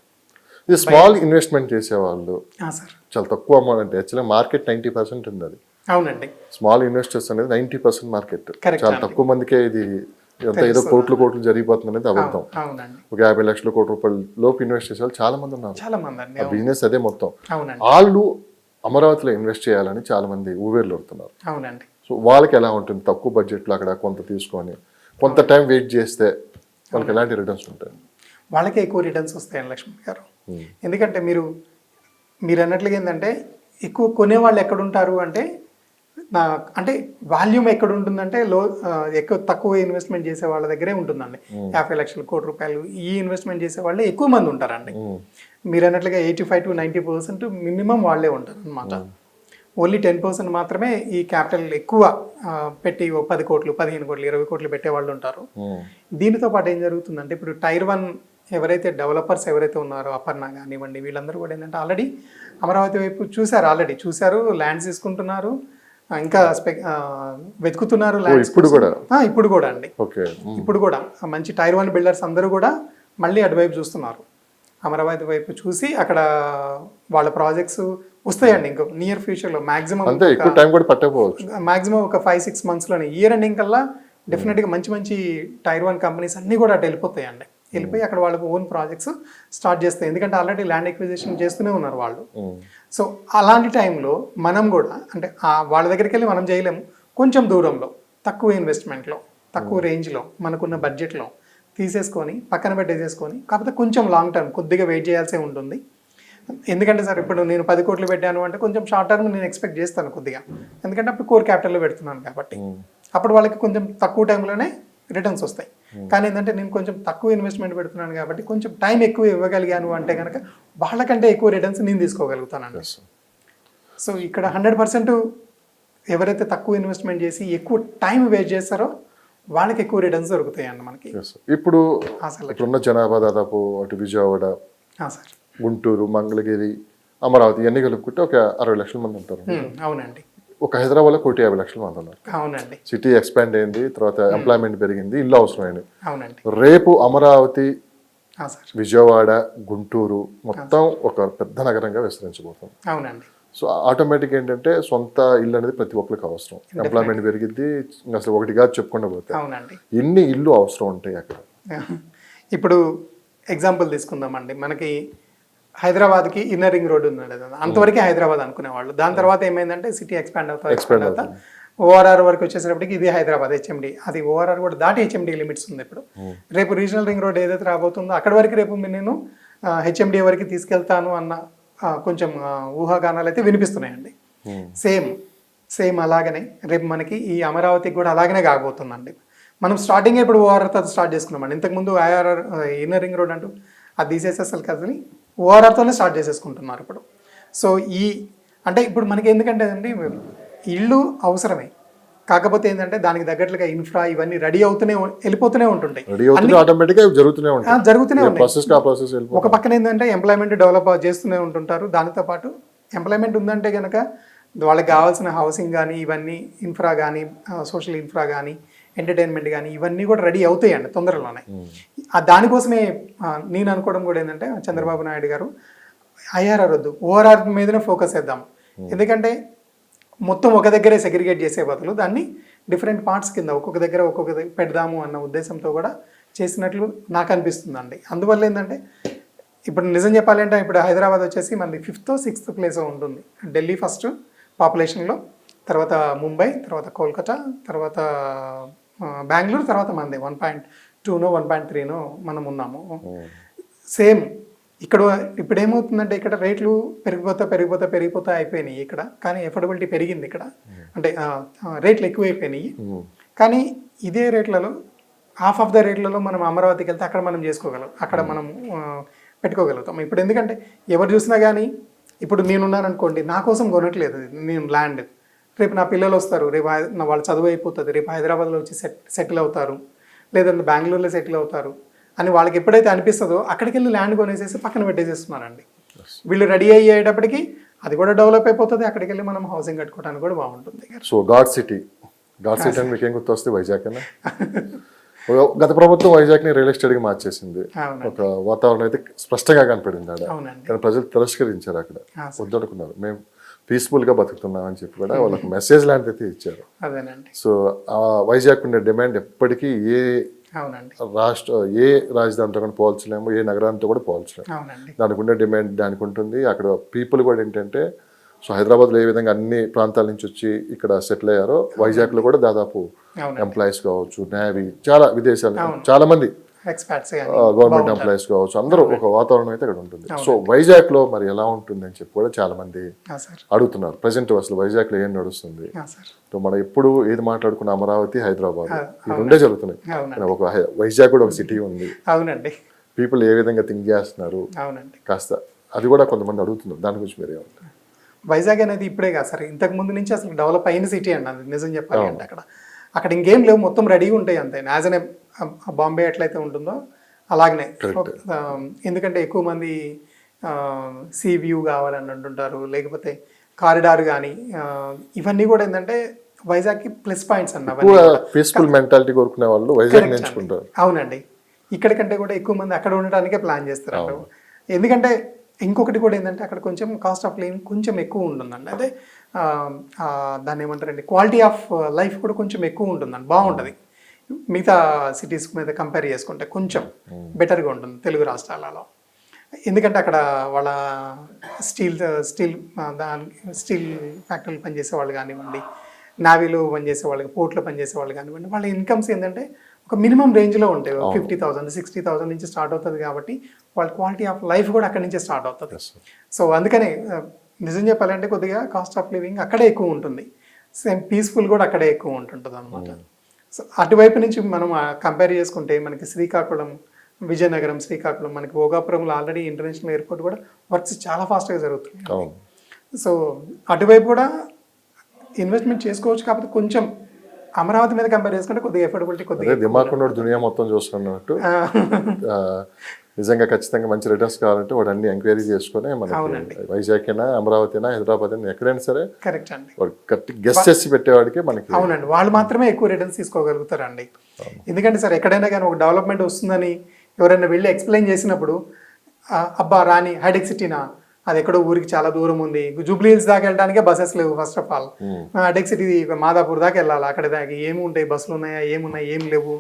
ఇది స్మాల్ ఇన్వెస్ట్మెంట్ చేసేవాళ్ళు సార్ చాలా తక్కువ అమౌంట్, అంటే యాక్చువల్గా మార్కెట్ 90% ఉంది. అది అవునండి, స్మాల్ ఇన్వెస్టర్స్ అనేది 90% మార్కెట్. Correct చాలా తక్కువ మందికే ఇది ఏదో కోట్లు జరిగిపోతుంది అనేది అబద్ధం. అవునండి, ఒక 50 లక్షల కోటి రూపాయల లోపు ఇన్వెస్ట్ చేసే వాళ్ళు చాలా మంది ఉన్నారు. చాలా మంది అండి, ఆ బిజినెస్ అదే మొత్తం. అవునండి, వాళ్ళు అమరావతిలో ఇన్వెస్ట్ చేయాలని చాలా మంది ఊవేర్లు అవుతున్నారు. అవునండి. సో వాళ్ళకి ఎలా ఉంటుంది, తక్కువ బడ్జెట్లో అక్కడ కొంత తీసుకొని కొంత టైం వెయిట్ చేస్తే వాళ్ళకి ఎలాంటి రిటర్న్స్ ఉంటాయి? వాళ్ళకే ఎక్కువ రిటర్న్స్ వస్తాయండి లక్ష్మణ్ గారు. ఎందుకంటే మీరు అన్నట్లుగా ఏంటంటే ఎక్కువ కొనేవాళ్ళు ఎక్కడుంటారు అంటే అంటే వాల్యూమ్ ఎక్కడ ఉంటుందంటే ఎక్కువ తక్కువ ఇన్వెస్ట్మెంట్ చేసే వాళ్ళ దగ్గరే ఉంటుందండి. 50 లక్షల కోటి రూపాయలు ఈ ఇన్వెస్ట్మెంట్ చేసే వాళ్ళే ఎక్కువ మంది ఉంటారండి. మీరు అన్నట్లుగా 85 to 90% మినిమం వాళ్ళే ఉంటారు అనమాట. ఓన్లీ 10% మాత్రమే ఈ క్యాపిటల్ ఎక్కువ పెట్టి 10 కోట్లు, 15 కోట్లు, 20 కోట్లు పెట్టే వాళ్ళు ఉంటారు. దీనితో పాటు ఏం జరుగుతుందంటే ఇప్పుడు Tier 1 ఎవరైతే డెవలపర్స్ ఎవరైతే ఉన్నారో, అపర్ణ కానివ్వండి, వీళ్ళందరూ కూడా ఏంటంటే ఆల్రెడీ అమరావతి వైపు చూసారు, ల్యాండ్స్ తీసుకుంటున్నారు, ఇంకా వెతుకుతున్నారు ల్యాండ్స్. ఇప్పుడు కూడా అండి, ఇప్పుడు కూడా మంచి Tier 1 బిల్డర్స్ అందరూ కూడా మళ్ళీ అటువైపు చూస్తున్నారు. అమరావతి వైపు చూసి అక్కడ వాళ్ళ ప్రాజెక్ట్స్ వస్తాయండి ఇంకా నియర్ ఫ్యూచర్లో. మాక్సిమం ఒక 5-6 monthsలోనే ఇయర్ ఎండింగ్ కల్లా డెఫినెట్గా మంచి Tier 1 కంపెనీస్ అన్నీ కూడా అటు వెళ్ళిపోతాయండి. వెళ్ళిపోయి అక్కడ వాళ్ళ ఓన్ ప్రాజెక్ట్స్ స్టార్ట్ చేస్తాయి. ఎందుకంటే ఆల్రెడీ ల్యాండ్ ఎక్విజిషన్ చేస్తూనే ఉన్నారు వాళ్ళు. సో అలాంటి టైంలో మనం కూడా అంటే వాళ్ళ దగ్గరికి వెళ్ళి మనం చేయలేము, కొంచెం దూరంలో తక్కువ ఇన్వెస్ట్మెంట్లో, తక్కువ రేంజ్లో, మనకున్న బడ్జెట్లో తీసేసుకొని పక్కన పెట్టేసేసుకొని, కాకపోతే కొంచెం లాంగ్ టర్మ్ కొద్దిగా వెయిట్ చేయాల్సి ఉంటుంది. ఎందుకంటే సార్ ఇప్పుడు నేను 10 కోట్లు పెట్టాను అంటే కొంచెం షార్ట్ టర్మ్ నేను ఎక్స్పెక్ట్ చేస్తాను కొద్దిగా, ఎందుకంటే అప్పుడు కోర్ క్యాపిటల్లో పెడుతున్నాను కాబట్టి అప్పుడు వాళ్ళకి కొంచెం తక్కువ టైంలోనే రిటర్న్స్ వస్తాయి. కానీ ఏంటంటే నేను కొంచెం తక్కువ ఇన్వెస్ట్మెంట్ పెడుతున్నాను కాబట్టి కొంచెం టైం ఎక్కువ ఇవ్వగలిగాను అంటే కనుక వాళ్ళకంటే ఎక్కువ రిటర్న్స్ నేను తీసుకోగలుగుతానండి. సో ఇక్కడ 100% ఎవరైతే తక్కువ ఇన్వెస్ట్మెంట్ చేసి ఎక్కువ టైం వేస్ట్ చేస్తారో వాళ్ళకి ఎక్కువ రిటర్న్స్ దొరుకుతాయి అండి మనకి. ఇప్పుడు ఇప్పుడున్న జనాభా దాదాపు అటు విజయవాడ, గుంటూరు, మంగళగిరి, అమరావతి ఇవన్నీ కలుపుకుంటే ఒక 60 లక్షల మంది ఉంటారు. అవునండి. ఒక హైదరాబాద్లో 1,50,00,000 మంది ఉన్నారు. అవునండి. సిటీ ఎక్స్పాండ్ అయింది, తర్వాత ఎంప్లాయ్మెంట్ పెరిగింది, ఇల్లు అవసరమైంది. అవునండి. రేపు అమరావతి, విజయవాడ, గుంటూరు మొత్తం ఒక పెద్ద నగరంగా విస్తరించబోతుంది. అవునండి. సో ఆటోమేటిక్ ఏంటంటే సొంత ఇల్లు అనేది ప్రతి ఒక్కరికి అవసరం. ఎంప్లాయ్మెంట్ పెరిగిద్ది, అసలు ఒకటిగా చెప్పుకుండా పోతే ఎన్ని ఇల్లు అవసరం ఉంటాయి అక్కడ. ఇప్పుడు ఎగ్జాంపుల్ తీసుకుందామండి, మనకి హైదరాబాద్కి ఇన్నర్ రింగ్ రోడ్ ఉన్నాడు కదా, అంతవరకే హైదరాబాద్ అనుకునేవాళ్ళు. దాని తర్వాత ఏమైందంటే సిటీ ఎక్స్పాండ్ అవుతా ఓఆర్ఆర్ వరకు వచ్చేసేటప్పటికి ఇది హైదరాబాద్ హెచ్ఎండి, అది ఓఆర్ఆర్ కూడా దాటి హెచ్ఎండి లిమిట్స్ ఉంది ఇప్పుడు. రేపు రీజనల్ రింగ్ రోడ్ ఏదైతే రాబోతుందో అక్కడ వరకు రేపు నేను హెచ్ఎండి వరకు తీసుకెళ్తాను అన్న కొంచెం ఊహాగానాలు అయితే వినిపిస్తున్నాయండి. సేమ్ అలాగనే రేపు మనకి ఈ అమరావతికి కూడా అలాగనే కాబోతుందండి. మనం స్టార్టింగ్ ఇప్పుడు ఓఆర్ఆర్తో స్టార్ట్ చేసుకున్నామండి. ఇంతకుముందు ఐఆర్ఆర్ ఇన్నర్ రింగ్ రోడ్ అంటూ అది తీసేసేసలు కదని ఓఆర్ఆర్తోనే స్టార్ట్ చేసేసుకుంటున్నారు ఇప్పుడు. సో అంటే ఇప్పుడు మనకి ఎందుకంటే అండి ఇల్లు అవసరమే, కాకపోతే ఏంటంటే దానికి తగ్గట్లుగా ఇన్ఫ్రా ఇవన్నీ రెడీ వెళ్ళిపోతూనే ఉంటుంటాయి, జరుగుతూనే ఉంటాయి. ఒక పక్కన ఏంటంటే ఎంప్లాయ్మెంట్ డెవలప్ చేస్తూనే ఉంటుంటారు. దానితో పాటు ఎంప్లాయ్మెంట్ ఉందంటే కనుక వాళ్ళకి కావాల్సిన హౌసింగ్ కానీ ఇవన్నీ ఇన్ఫ్రా కానీ సోషల్ ఇన్ఫ్రా కానీ ఎంటర్టైన్మెంట్ కానీ ఇవన్నీ కూడా రెడీ అవుతాయండి తొందరలోనే. దానికోసమే నేను అనుకోవడం కూడా ఏంటంటే చంద్రబాబు నాయుడు గారు ఐఆర్ఆర్ వద్దు ఓఆర్ఆర్ మీదనే ఫోకస్ చేద్దాం, ఎందుకంటే మొత్తం ఒక దగ్గరే సెగ్రిగేట్ చేసే బదులు దాన్ని డిఫరెంట్ పార్ట్స్ కింద ఒక్కొక్క దగ్గర పెడదాము అన్న ఉద్దేశంతో కూడా చేసినట్లు నాకు అనిపిస్తుందండి. అందువల్ల ఏంటంటే ఇప్పుడు నిజం చెప్పాలంటే ఇప్పుడు హైదరాబాద్ వచ్చేసి మనది 5th or 6th ప్లేస్ ఉంటుంది. ఢిల్లీ ఫస్ట్ పాపులేషన్లో, తర్వాత ముంబై, తర్వాత కోల్కతా, తర్వాత బెంగళూరు, తర్వాత మనది 1.2నో 1.3నో మనం ఉన్నాము. సేమ్ ఇక్కడ ఇప్పుడు ఏమవుతుందంటే ఇక్కడ రేట్లు పెరిగిపోతా అయిపోయినాయి ఇక్కడ, కానీ ఎఫోర్డబిలిటీ పెరిగింది ఇక్కడ, అంటే రేట్లు ఎక్కువైపోయినాయి. కానీ ఇదే రేట్లలో హాఫ్ ఆఫ్ ద రేట్లలో మనం అమరావతికి వెళ్తే అక్కడ మనం చేసుకోగలం, అక్కడ మనం పెట్టుకోగలుగుతాం. ఇప్పుడు ఎందుకంటే ఎవరు చూసినా కానీ ఇప్పుడు నేనున్నాను అనుకోండి, నా కోసం కొనట్లేదు నేను ల్యాండ్, రేపు నా పిల్లలు వస్తారు, రేపు వాళ్ళ చదువు అయిపోతుంది, రేపు హైదరాబాద్లో వచ్చి సెటిల్ అవుతారు, లేదంటే బెంగళూరులో సెటిల్ అవుతారు అని వాళ్ళకి ఎప్పుడైతే అనిపిస్తుందో అక్కడికి వెళ్ళి ల్యాండ్ కొనేసేసి పక్కన పెట్టేసేస్తున్నారండి. వీళ్ళు రెడీ అయ్యేటప్పటికి అది కూడా డెవలప్ అయిపోతుంది, అక్కడికి వెళ్ళి మనం హౌసింగ్ కట్టుకోవడానికి కూడా బాగుంటుంది. సో గాడ్ సిటీ అని మీకు ఏం గుర్తొస్తే వైజాగ్ అన్న గత ప్రభుత్వం వైజాగ్ని రియల్ ఎస్టేట్గా మార్చేసింది, ఒక వాతావరణం అయితే స్పష్టంగా కనపడింది ఆడ, కానీ ప్రజలు తిరస్కరించారు, అక్కడ వద్దనుకున్నారు. మేము పీస్ఫుల్గా బతుకుతున్నాం అని చెప్పి కూడా వాళ్ళకి మెసేజ్ లాంటిది అయితే ఇచ్చారు. సో ఆ వైజాగ్ ఉండే డిమాండ్ ఎప్పటికీ ఏ రాజధానితో కూడా పోల్చలేము, ఏ నగరాంతో కూడా పోల్చలేము. దానికి ఉండే డిమాండ్ దానికి ఉంటుంది. అక్కడ పీపుల్ కూడా ఏంటంటే సో హైదరాబాద్లో ఏ విధంగా అన్ని ప్రాంతాల నుంచి వచ్చి ఇక్కడ సెటిల్ అయ్యారో వైజాగ్లో కూడా దాదాపు ఎంప్లాయీస్ కావచ్చు, నేవీ, చాలా విదేశాలు చాలా మంది గవర్నమెంట్ ఎంప్లాయీస్ కావచ్చు, అందరూ ఒక వాతావరణం అయితే అక్కడ ఉంటుంది. సో వైజాగ్ లో మరి ఎలా ఉంటుంది అని చెప్పి కూడా చాలా మంది అడుగుతున్నారు. ప్రజెంట్ అసలు వైజాగ్ లో ఏం నడుస్తుంది, మనం ఎప్పుడు ఏది మాట్లాడుకున్న అమరావతి, హైదరాబాద్ ఈ రెండే జరుగుతున్నాయి. ఒక వైజాగ్ కూడా ఒక సిటీ ఉంది, పీపుల్ ఏ విధంగా థింక్ చేస్తున్నారు కాస్త అది కూడా కొంతమంది అడుగుతున్నారు. దాని గురించి మీరు ఏమంటారు? వైజాగ్ అనేది ఇప్పుడే కాదు సార్, ఇంతకు ముందు నుంచి అసలు డెవలప్ అయిన సిటీ అండి అది నిజం చెప్పాలి అంటే. అక్కడ ఇంకేం లేవు, మొత్తం రెడీగా ఉంటాయి అంతే. యాజ్ అనే బాంబే ఎట్లయితే ఉంటుందో అలాగనే, ఎందుకంటే ఎక్కువ మంది సీ వ్యూ కావాలని అంటుంటారు, లేకపోతే కారిడార్ కానీ ఇవన్నీ కూడా ఏంటంటే వైజాగ్కి ప్లస్ పాయింట్స్ అన్న. పీస్ఫుల్ మెంటాలిటీ కోరుకునే వాళ్ళు వైజాగ్ ఎంచుకుంటారు. అవునండి, ఇక్కడికంటే కూడా ఎక్కువ మంది అక్కడ ఉండటానికే ప్లాన్ చేస్తారు. ఎందుకంటే ఇంకొకటి కూడా ఏంటంటే అక్కడ కొంచెం కాస్ట్ ఆఫ్ లివింగ్ కొంచెం ఎక్కువ ఉంటుందండి. అదే దాన్ని ఏమంటారండి, క్వాలిటీ ఆఫ్ లైఫ్ కూడా కొంచెం ఎక్కువ ఉంటుందండి, బాగుంటుంది. మిగతా సిటీస్ మీద కంపేర్ చేసుకుంటే కొంచెం బెటర్గా ఉంటుంది తెలుగు రాష్ట్రాలలో. ఎందుకంటే అక్కడ వాళ్ళ స్టీల్ ఫ్యాక్టరీలు పనిచేసే వాళ్ళు కానివ్వండి, నావీలో పనిచేసే వాళ్ళకి, పోర్ట్లో పనిచేసే వాళ్ళు కానివ్వండి, వాళ్ళ ఇన్కమ్స్ ఏంటంటే ఒక మినిమం రేంజ్లో ఉంటాయి. 50,000 60,000 నుంచి స్టార్ట్ అవుతుంది కాబట్టి వాళ్ళ క్వాలిటీ ఆఫ్ లైఫ్ కూడా అక్కడి నుంచే స్టార్ట్ అవుతుంది. సో అందుకనే నిజం చెప్పాలంటే కొద్దిగా కాస్ట్ ఆఫ్ లివింగ్ అక్కడే ఎక్కువ ఉంటుంది, సేమ్ పీస్ఫుల్ కూడా అక్కడే ఎక్కువ ఉంటుంటుంది అనమాట. సో అటువైపు నుంచి మనం కంపేర్ చేసుకుంటే మనకి శ్రీకాకుళం, విజయనగరం, శ్రీకాకుళం, మనకి భోగాపురంలో ఆల్రెడీ ఇంటర్నేషనల్ ఎయిర్పోర్ట్ కూడా వర్క్స్ చాలా ఫాస్ట్గా జరుగుతుంది. సో అటువైపు కూడా ఇన్వెస్ట్మెంట్ చేసుకోవచ్చు, కాకపోతే కొంచెం అమరావతి మీద కంపేర్ చేసుకుంటే కొద్దిగా ఎఫోర్డబిలిటీ కొద్దిగా దిమాగ్ ఉన్నోడు దునియా మొత్తం చూసుకున్నట్టు. నిజంగా ఖచ్చితంగా మంచి రిటర్న్స్ కావాలంటే వాడు అన్ని ఎంక్వైరీ చేసుకుని మనకి వైజాగ్ అయినా, అమరావతి అయినా, హైదరాబాద్ అయినా, ఎక్కడైనా సరే కరెక్ట్ అండి గెస్ట్ చేసి పెట్టేవాడికి మనకి. అవునండి, వాళ్ళు మాత్రమే ఎక్కువ రిటర్న్స్ తీసుకోగలుగుతారండి. ఎందుకంటే సార్ ఎక్కడైనా కానీ ఒక డెవలప్మెంట్ వస్తుందని ఎవరైనా వెళ్ళి ఎక్స్ప్లెయిన్ చేసినప్పుడు, అబ్బా రాని హైటెక్ సిటీనా, అది ఎక్కడో ఊరికి చాలా దూరం ఉంది, జూబ్లీ హిల్స్ దాకా వెళ్ళడానికే బస్సెస్ లేవు ఫస్ట్ ఆఫ్ ఆల్, హైటెక్ సిటీ మాదాపూర్ దాకా వెళ్ళాలి, అక్కడ దాకా ఏమి ఉంటాయి, బస్సులు ఉన్నాయా, ఏమున్నాయి, ఏం లేవు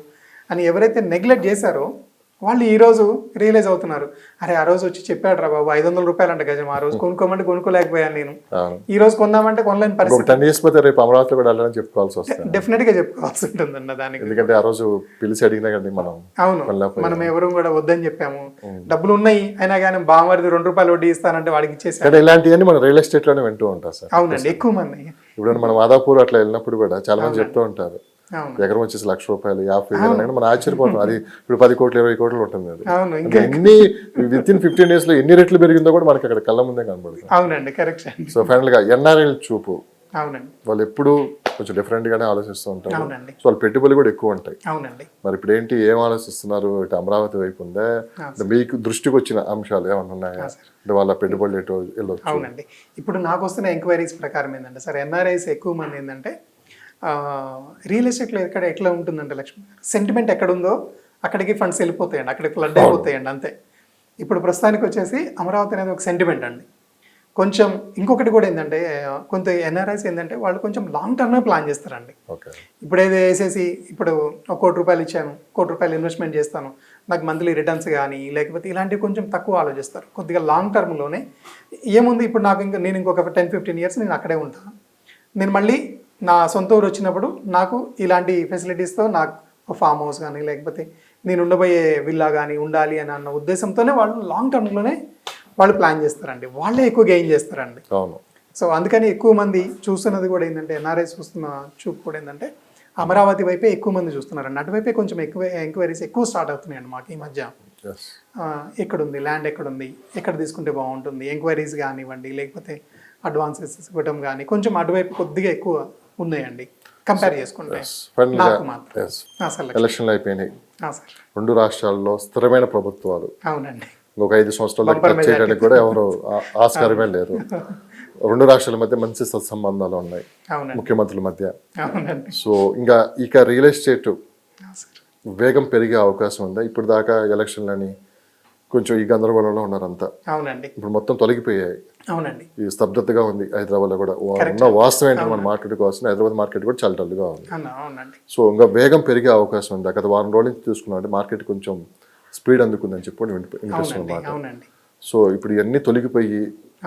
అని ఎవరైతే నెగ్లెక్ట్ చేశారో వాళ్ళు ఈ రోజు రియలైజ్ అవుతున్నారు, అరే ఆ రోజు వచ్చి చెప్పాడు రా బాబు 500 రూపాయలు అంట గజం, ఆ రోజు కొనుక్కోమంటే కొనుక్కోలేకపోయాను నేను, అవును. ఈ రోజు కొందామంటే కొనలేని ఒక పరిస్థితి 10 years పోతే రేపు అమరావతి కూడా వెళ్ళాలని చెప్పుకోవాల్సి వస్తుంది. డెఫినెట్ గా చెప్పుకోవాల్సి ఉంటుందన్న దానికి. ఎందుకంటే ఆ రోజు పిలిచి అడిగినా కానీ మనం అవును, కొనలేకపోయాం. మనం ఎవరు కూడా వద్దని చెప్పాము, డబ్బులు ఉన్నాయి అయినా కానీ బామరిది 2 రూపాయలు వడ్డీ ఇస్తానంటే వాడికి ఇచ్చేసాను. కానీ ఇలాంటివన్నీ మనం రియల్ ఎస్టేట్ లోనే వింటూ ఉంటాం సార్. అవునండి, ఎక్కువ మంది. ఇప్పుడు మనం మాదాపూర్ అట్లా వెళ్ళినప్పుడు కూడా చాలా మంది చెప్తూ ఉంటారు, అవును ఎకరం వచ్చేసి ₹1,00,000 50,000 అంటే మనం ఆశ్చర్యపోతాం. అది ఇప్పుడు 10 కోట్లు 20 కోట్లు ఉంటుంది. అది అవును అంటే ఎన్ని విత్ ఇన్ 15 days లో ఎన్ని రెట్లు పెరిగిందో కూడా మనకి అక్కడ కళ్ళ ముందే కనబడుతుంది. అవునండి, కరెక్ట్ అండి. సో ఫైనల్ గా ఎన్ఆర్ఐల చూపు అవునండి వాళ్ళు ఎప్పుడు కొంచెం డిఫరెంట్ గానే ఆలోచిస్తూ ఉంటారు. అవునండి సో వాళ్ళ పెట్టుబడులు కూడా ఎక్కువ ఉంటాయి. అవునండి. మరి ఇప్పుడు ఏంటి, ఏం ఆలోచిస్తున్నారు? ఇటు అమరావతి వైపు ఉందా? అంటే మీకు దృష్టికి వచ్చిన అంశాలు ఏమన్నా ఉన్నాయా? అంటే వాళ్ళ పెట్టుబడులు ఎటు వెళ్ళొచ్చు? అవునండి, ఇప్పుడు నాకు వస్తున్న ఎంక్వైరీస్ ప్రకారం ఏంటంటే సార్, ఎన్ఆర్ఐస్ ఎక్కువ మంది ఏంటంటే రియల్ ఎస్టేట్లో ఎట్లా ఉంటుందంటే లక్ష్మి గారు, సెంటిమెంట్ ఎక్కడుందో అక్కడికి ఫండ్స్ వెళ్ళిపోతాయండి, అక్కడికి ఫ్లడ్ అయిపోతాయండి అంతే. ఇప్పుడు ప్రస్తుతానికి వచ్చేసి అమరావతి అనేది ఒక సెంటిమెంట్ అండి. కొంచెం ఇంకొకటి కూడా ఏంటంటే కొంత ఎన్ఆర్ఐస్ ఏంటంటే వాళ్ళు కొంచెం లాంగ్ టర్మే ప్లాన్ చేస్తారండి. ఓకే, ఇప్పుడు ఏదో వేసేసి ఇప్పుడు ₹1,00,00,000 ఇచ్చాను, ₹1,00,00,000 ఇన్వెస్ట్మెంట్ చేస్తాను, నాకు మంత్లీ రిటర్న్స్ కానీ లేకపోతే ఇలాంటివి కొంచెం తక్కువ ఆలోచిస్తారు. కొద్దిగా లాంగ్ టర్మ్లోనే ఏముంది, ఇప్పుడు నాకు నేను ఇంకొక 10-15 years నేను అక్కడే ఉంటాను, నేను మళ్ళీ నా సొంత ఊరు వచ్చినప్పుడు నాకు ఇలాంటి ఫెసిలిటీస్తో నాకు ఫామ్ హౌస్ కానీ లేకపోతే నేను ఉండబోయే విల్లా కానీ ఉండాలి అని అన్న ఉద్దేశంతోనే వాళ్ళు లాంగ్ టర్మ్లోనే వాళ్ళు ప్లాన్ చేస్తారండి, వాళ్ళే ఎక్కువ గెయిన్ చేస్తారండి. అవును. సో అందుకని ఎక్కువ మంది చూస్తున్నది కూడా ఏంటంటే, ఎన్ఆర్ఐ చూస్తున్న చూపు కూడా ఏంటంటే అమరావతి వైపే ఎక్కువ మంది చూస్తున్నారండి. అటువైపే కొంచెం ఎక్కువ ఎంక్వైరీస్ ఎక్కువ స్టార్ట్ అవుతున్నాయండి మాకు ఈ మధ్య. ఎక్కడుంది ల్యాండ్, ఎక్కడుంది, ఎక్కడ తీసుకుంటే బాగుంటుంది, ఎంక్వైరీస్ కానివ్వండి లేకపోతే అడ్వాన్సెస్ ఇవ్వడం కానీ కొంచెం అటువైపు కొద్దిగా ఎక్కువ ఉన్నాయండి కంపేర్ చేసుకుంటే. నాకు మాత్రం ఎలక్షన్లు అయిపోయినాయి, సార్ 2 రాష్ట్రాల్లో స్థిరమైన ప్రభుత్వాలు, అవునండి ఇంకొక 5 సంవత్సరాలు టచ్ చేయడానికి కూడా ఎవరు ఆస్కారమే లేరు. 2 రాష్ట్రాల మధ్య మంచి సత్సంబంధాలు ఉన్నాయి ముఖ్యమంత్రుల మధ్య. అవునండి. సో ఇక రియల్ ఎస్టేట్ వేగం పెరిగే అవకాశం ఉందా? ఇప్పుడు దాకా ఎలక్షన్లని కొంచెం ఈ గందరగోళంలో ఉన్నారంతా. అవునండి. ఇప్పుడు మొత్తం తొలగిపోయాయి. అవునండి. ఈ స్తబ్దతగా ఉంది హైదరాబాద్ లో కూడా. ఉన్న వాస్తవం ఏంటంటే మన మార్కెట్ కోసం హైదరాబాద్ మార్కెట్ కూడా చాలా డల్గా ఉంది. అవునండి. సో ఇంకా వేగం పెరిగే అవకాశం ఉంది. గత వారం రోజుల నుంచి చూసుకున్నాం అంటే మార్కెట్ కొంచెం స్పీడ్ అందుకుందని చెప్పి వినిపిస్తుంది మాట. సో ఇప్పుడు ఇవన్నీ తొలగిపోయి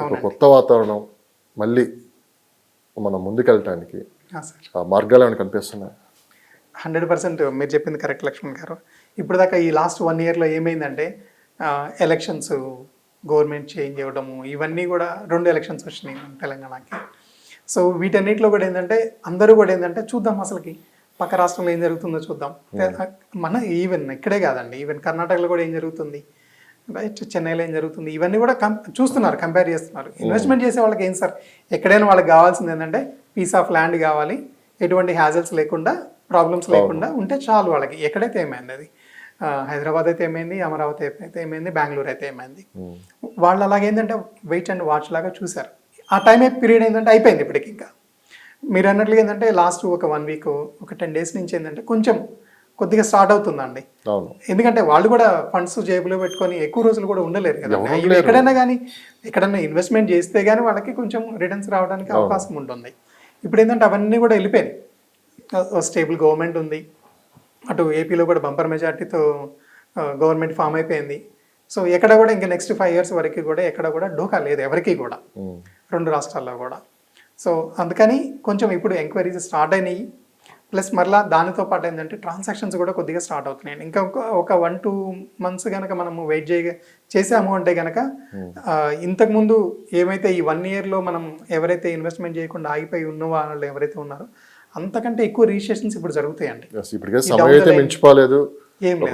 ఒక కొత్త వాతావరణం మళ్ళీ మనం ముందుకెళ్ళటానికి ఆ మార్గాలు ఏమైనా కనిపిస్తున్నాయి? 100% మీరు చెప్పింది కరెక్ట్ లక్ష్మణ్ గారు. ఇప్పుడు దాకా ఈ లాస్ట్ 1 yearలో ఏమైందంటే ఎలక్షన్స్, గవర్నమెంట్ చేంజ్ అవ్వడము, ఇవన్నీ కూడా 2 ఎలక్షన్స్ వచ్చినాయి మన తెలంగాణకి. సో వీటన్నిటిలో కూడా ఏంటంటే అందరూ కూడా ఏంటంటే చూద్దాం అసలుకి పక్క రాష్ట్రంలో ఏం జరుగుతుందో చూద్దాం. మన ఈవెన్ ఇక్కడే కాదండి, ఈవెన్ కర్ణాటకలో కూడా ఏం జరుగుతుంది, రైట్, చెన్నైలో ఏం జరుగుతుంది, ఇవన్నీ కూడా చూస్తున్నారు, కంపేర్ చేస్తున్నారు. ఇన్వెస్ట్మెంట్ చేసే వాళ్ళకి ఏం సార్, ఎక్కడైనా వాళ్ళకి కావాల్సింది ఏంటంటే పీస్ ఆఫ్ ల్యాండ్ కావాలి, ఎటువంటి హ్యాజల్స్ లేకుండా, ప్రాబ్లమ్స్ లేకుండా ఉంటే చాలు వాళ్ళకి. ఎక్కడైతే ఏమైంది అది హైదరాబాద్ అయితే ఏమైంది, అమరావతి అయితే ఏమైంది, బెంగళూరు అయితే ఏమైంది, వాళ్ళు అలాగేంటంటే వెయిట్ అండ్ వాచ్ లాగా చూశారు. ఆ టైం పీరియడ్ ఏంటంటే అయిపోయింది ఇప్పటికి. ఇంకా మీరు అన్నట్లుగా ఏంటంటే లాస్ట్ ఒక 1 week, ఒక 10 days నుంచి ఏంటంటే కొంచెం కొద్దిగా స్టార్ట్ అవుతుందండి. ఎందుకంటే వాళ్ళు కూడా ఫండ్స్ జేబులో పెట్టుకొని ఎక్కువ రోజులు కూడా ఉండలేరు కదా. ఎక్కడైనా కానీ ఎక్కడైనా ఇన్వెస్ట్మెంట్ చేస్తే కానీ వాళ్ళకి కొంచెం రిటర్న్స్ రావడానికి అవకాశం ఉంటుంది. ఇప్పుడు ఏంటంటే అవన్నీ కూడా వెళ్ళిపోయినాయి. స్టేబుల్ గవర్నమెంట్ ఉంది, అటు ఏపీలో కూడా బంపర్ మెజార్టీతో గవర్నమెంట్ ఫామ్ అయిపోయింది. సో ఎక్కడ కూడా ఇంకా నెక్స్ట్ 5 years వరకు కూడా ఎక్కడ కూడా డోకా లేదు ఎవరికి కూడా, 2 రాష్ట్రాల్లో కూడా. సో అందుకని కొంచెం ఇప్పుడు ఎంక్వైరీస్ స్టార్ట్ అయినాయి. ప్లస్ మరలా దానితో పాటు ఏంటంటే ట్రాన్సాక్షన్స్ కూడా కొద్దిగా స్టార్ట్ అవుతున్నాయి. ఇంకా ఒక 1-2 months కనుక మనము వెయిట్ చేసాము అంటే కనుక ఇంతకుముందు ఏమైతే ఈ 1 yearలో మనం ఎవరైతే ఇన్వెస్ట్మెంట్ చేయకుండా ఆగిపోయి ఉన్న వాళ్ళు ఎవరైతే ఉన్నారో అంతకంటే ఎక్కువ రిజిస్ట్రేషన్స్ ఇప్పుడు జరుగుతాయండి.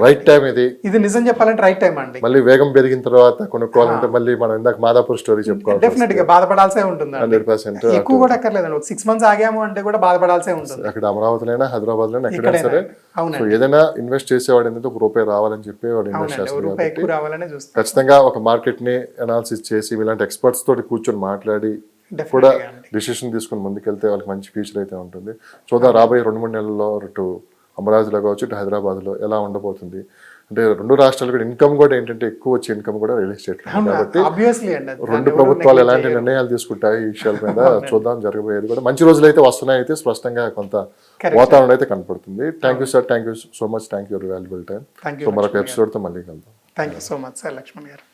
రైట్ టైం ఇది నిజం చెప్పాలంటే రైట్ టైం అండి. మళ్ళీ వేగం పెరిగిన తర్వాత కొనుక్కోవాలంటే మళ్ళీ మనం ఇందాక మాదాపూర్ స్టోరీ చెప్పుకోవాలి, డెఫినెట్ గా బాధపడాల్సే ఉంటుంది. 100% ఎక్కువ కూడా అక్కర్లేదండి, ఒక 6 months ఆగాము అంటే కూడా బాధపడాల్సే ఉంటుంది. అక్కడ అమరావతిలోనే, హైదరాబాద్ లోనే, ఎక్కడైనా సరే. సో ఏదైనా ఇన్వెస్ట్ చేసేవాడు ఏంటంటే ₹1 రావాలని చెప్పి వాడు ఇన్వెస్ట్ చేస్తారు. ఖచ్చితంగా ఒక మార్కెట్ ని అనాలిసిస్ చేసి ఇలాంటి ఎక్స్పర్ట్స్ తోటి కూర్చొని మాట్లాడి కూడా డిసిషన్ తీసుకుని ముందుకెళ్తే వాళ్ళకి మంచి ఫ్యూచర్ అయితే ఉంటుంది. చూద్దాం రాబోయే 2-3 నెలల్లో ఇటు అమరావతిలో కావచ్చు, ఇటు హైదరాబాద్లో ఎలా ఉండబోతుంది. అంటే రెండు రాష్ట్రాలు కూడా ఇన్కమ్ కూడా ఏంటంటే ఎక్కువ వచ్చే ఇన్కమ్ కూడా రియల్ ఎస్టేట్ కాబట్టి ఆబ్వియస్లీ అండి అది. రెండు ప్రభుత్వాలు ఎలాంటి నిర్ణయాలు తీసుకుంటాయి ఈ విషయాల మీద చూద్దాం. జరగబోయేది కూడా మంచి రోజులు అయితే వస్తున్నాయి, అయితే స్పష్టంగా కొంత వాతావరణం అయితే కనపడుతుంది. Thank you sir, thank you so much, thank you valuable time. Thank so మరొక ఎపిసోడ్తో మళ్ళీ కలుద్దాం. Thank you so much sir Lakshman గారు.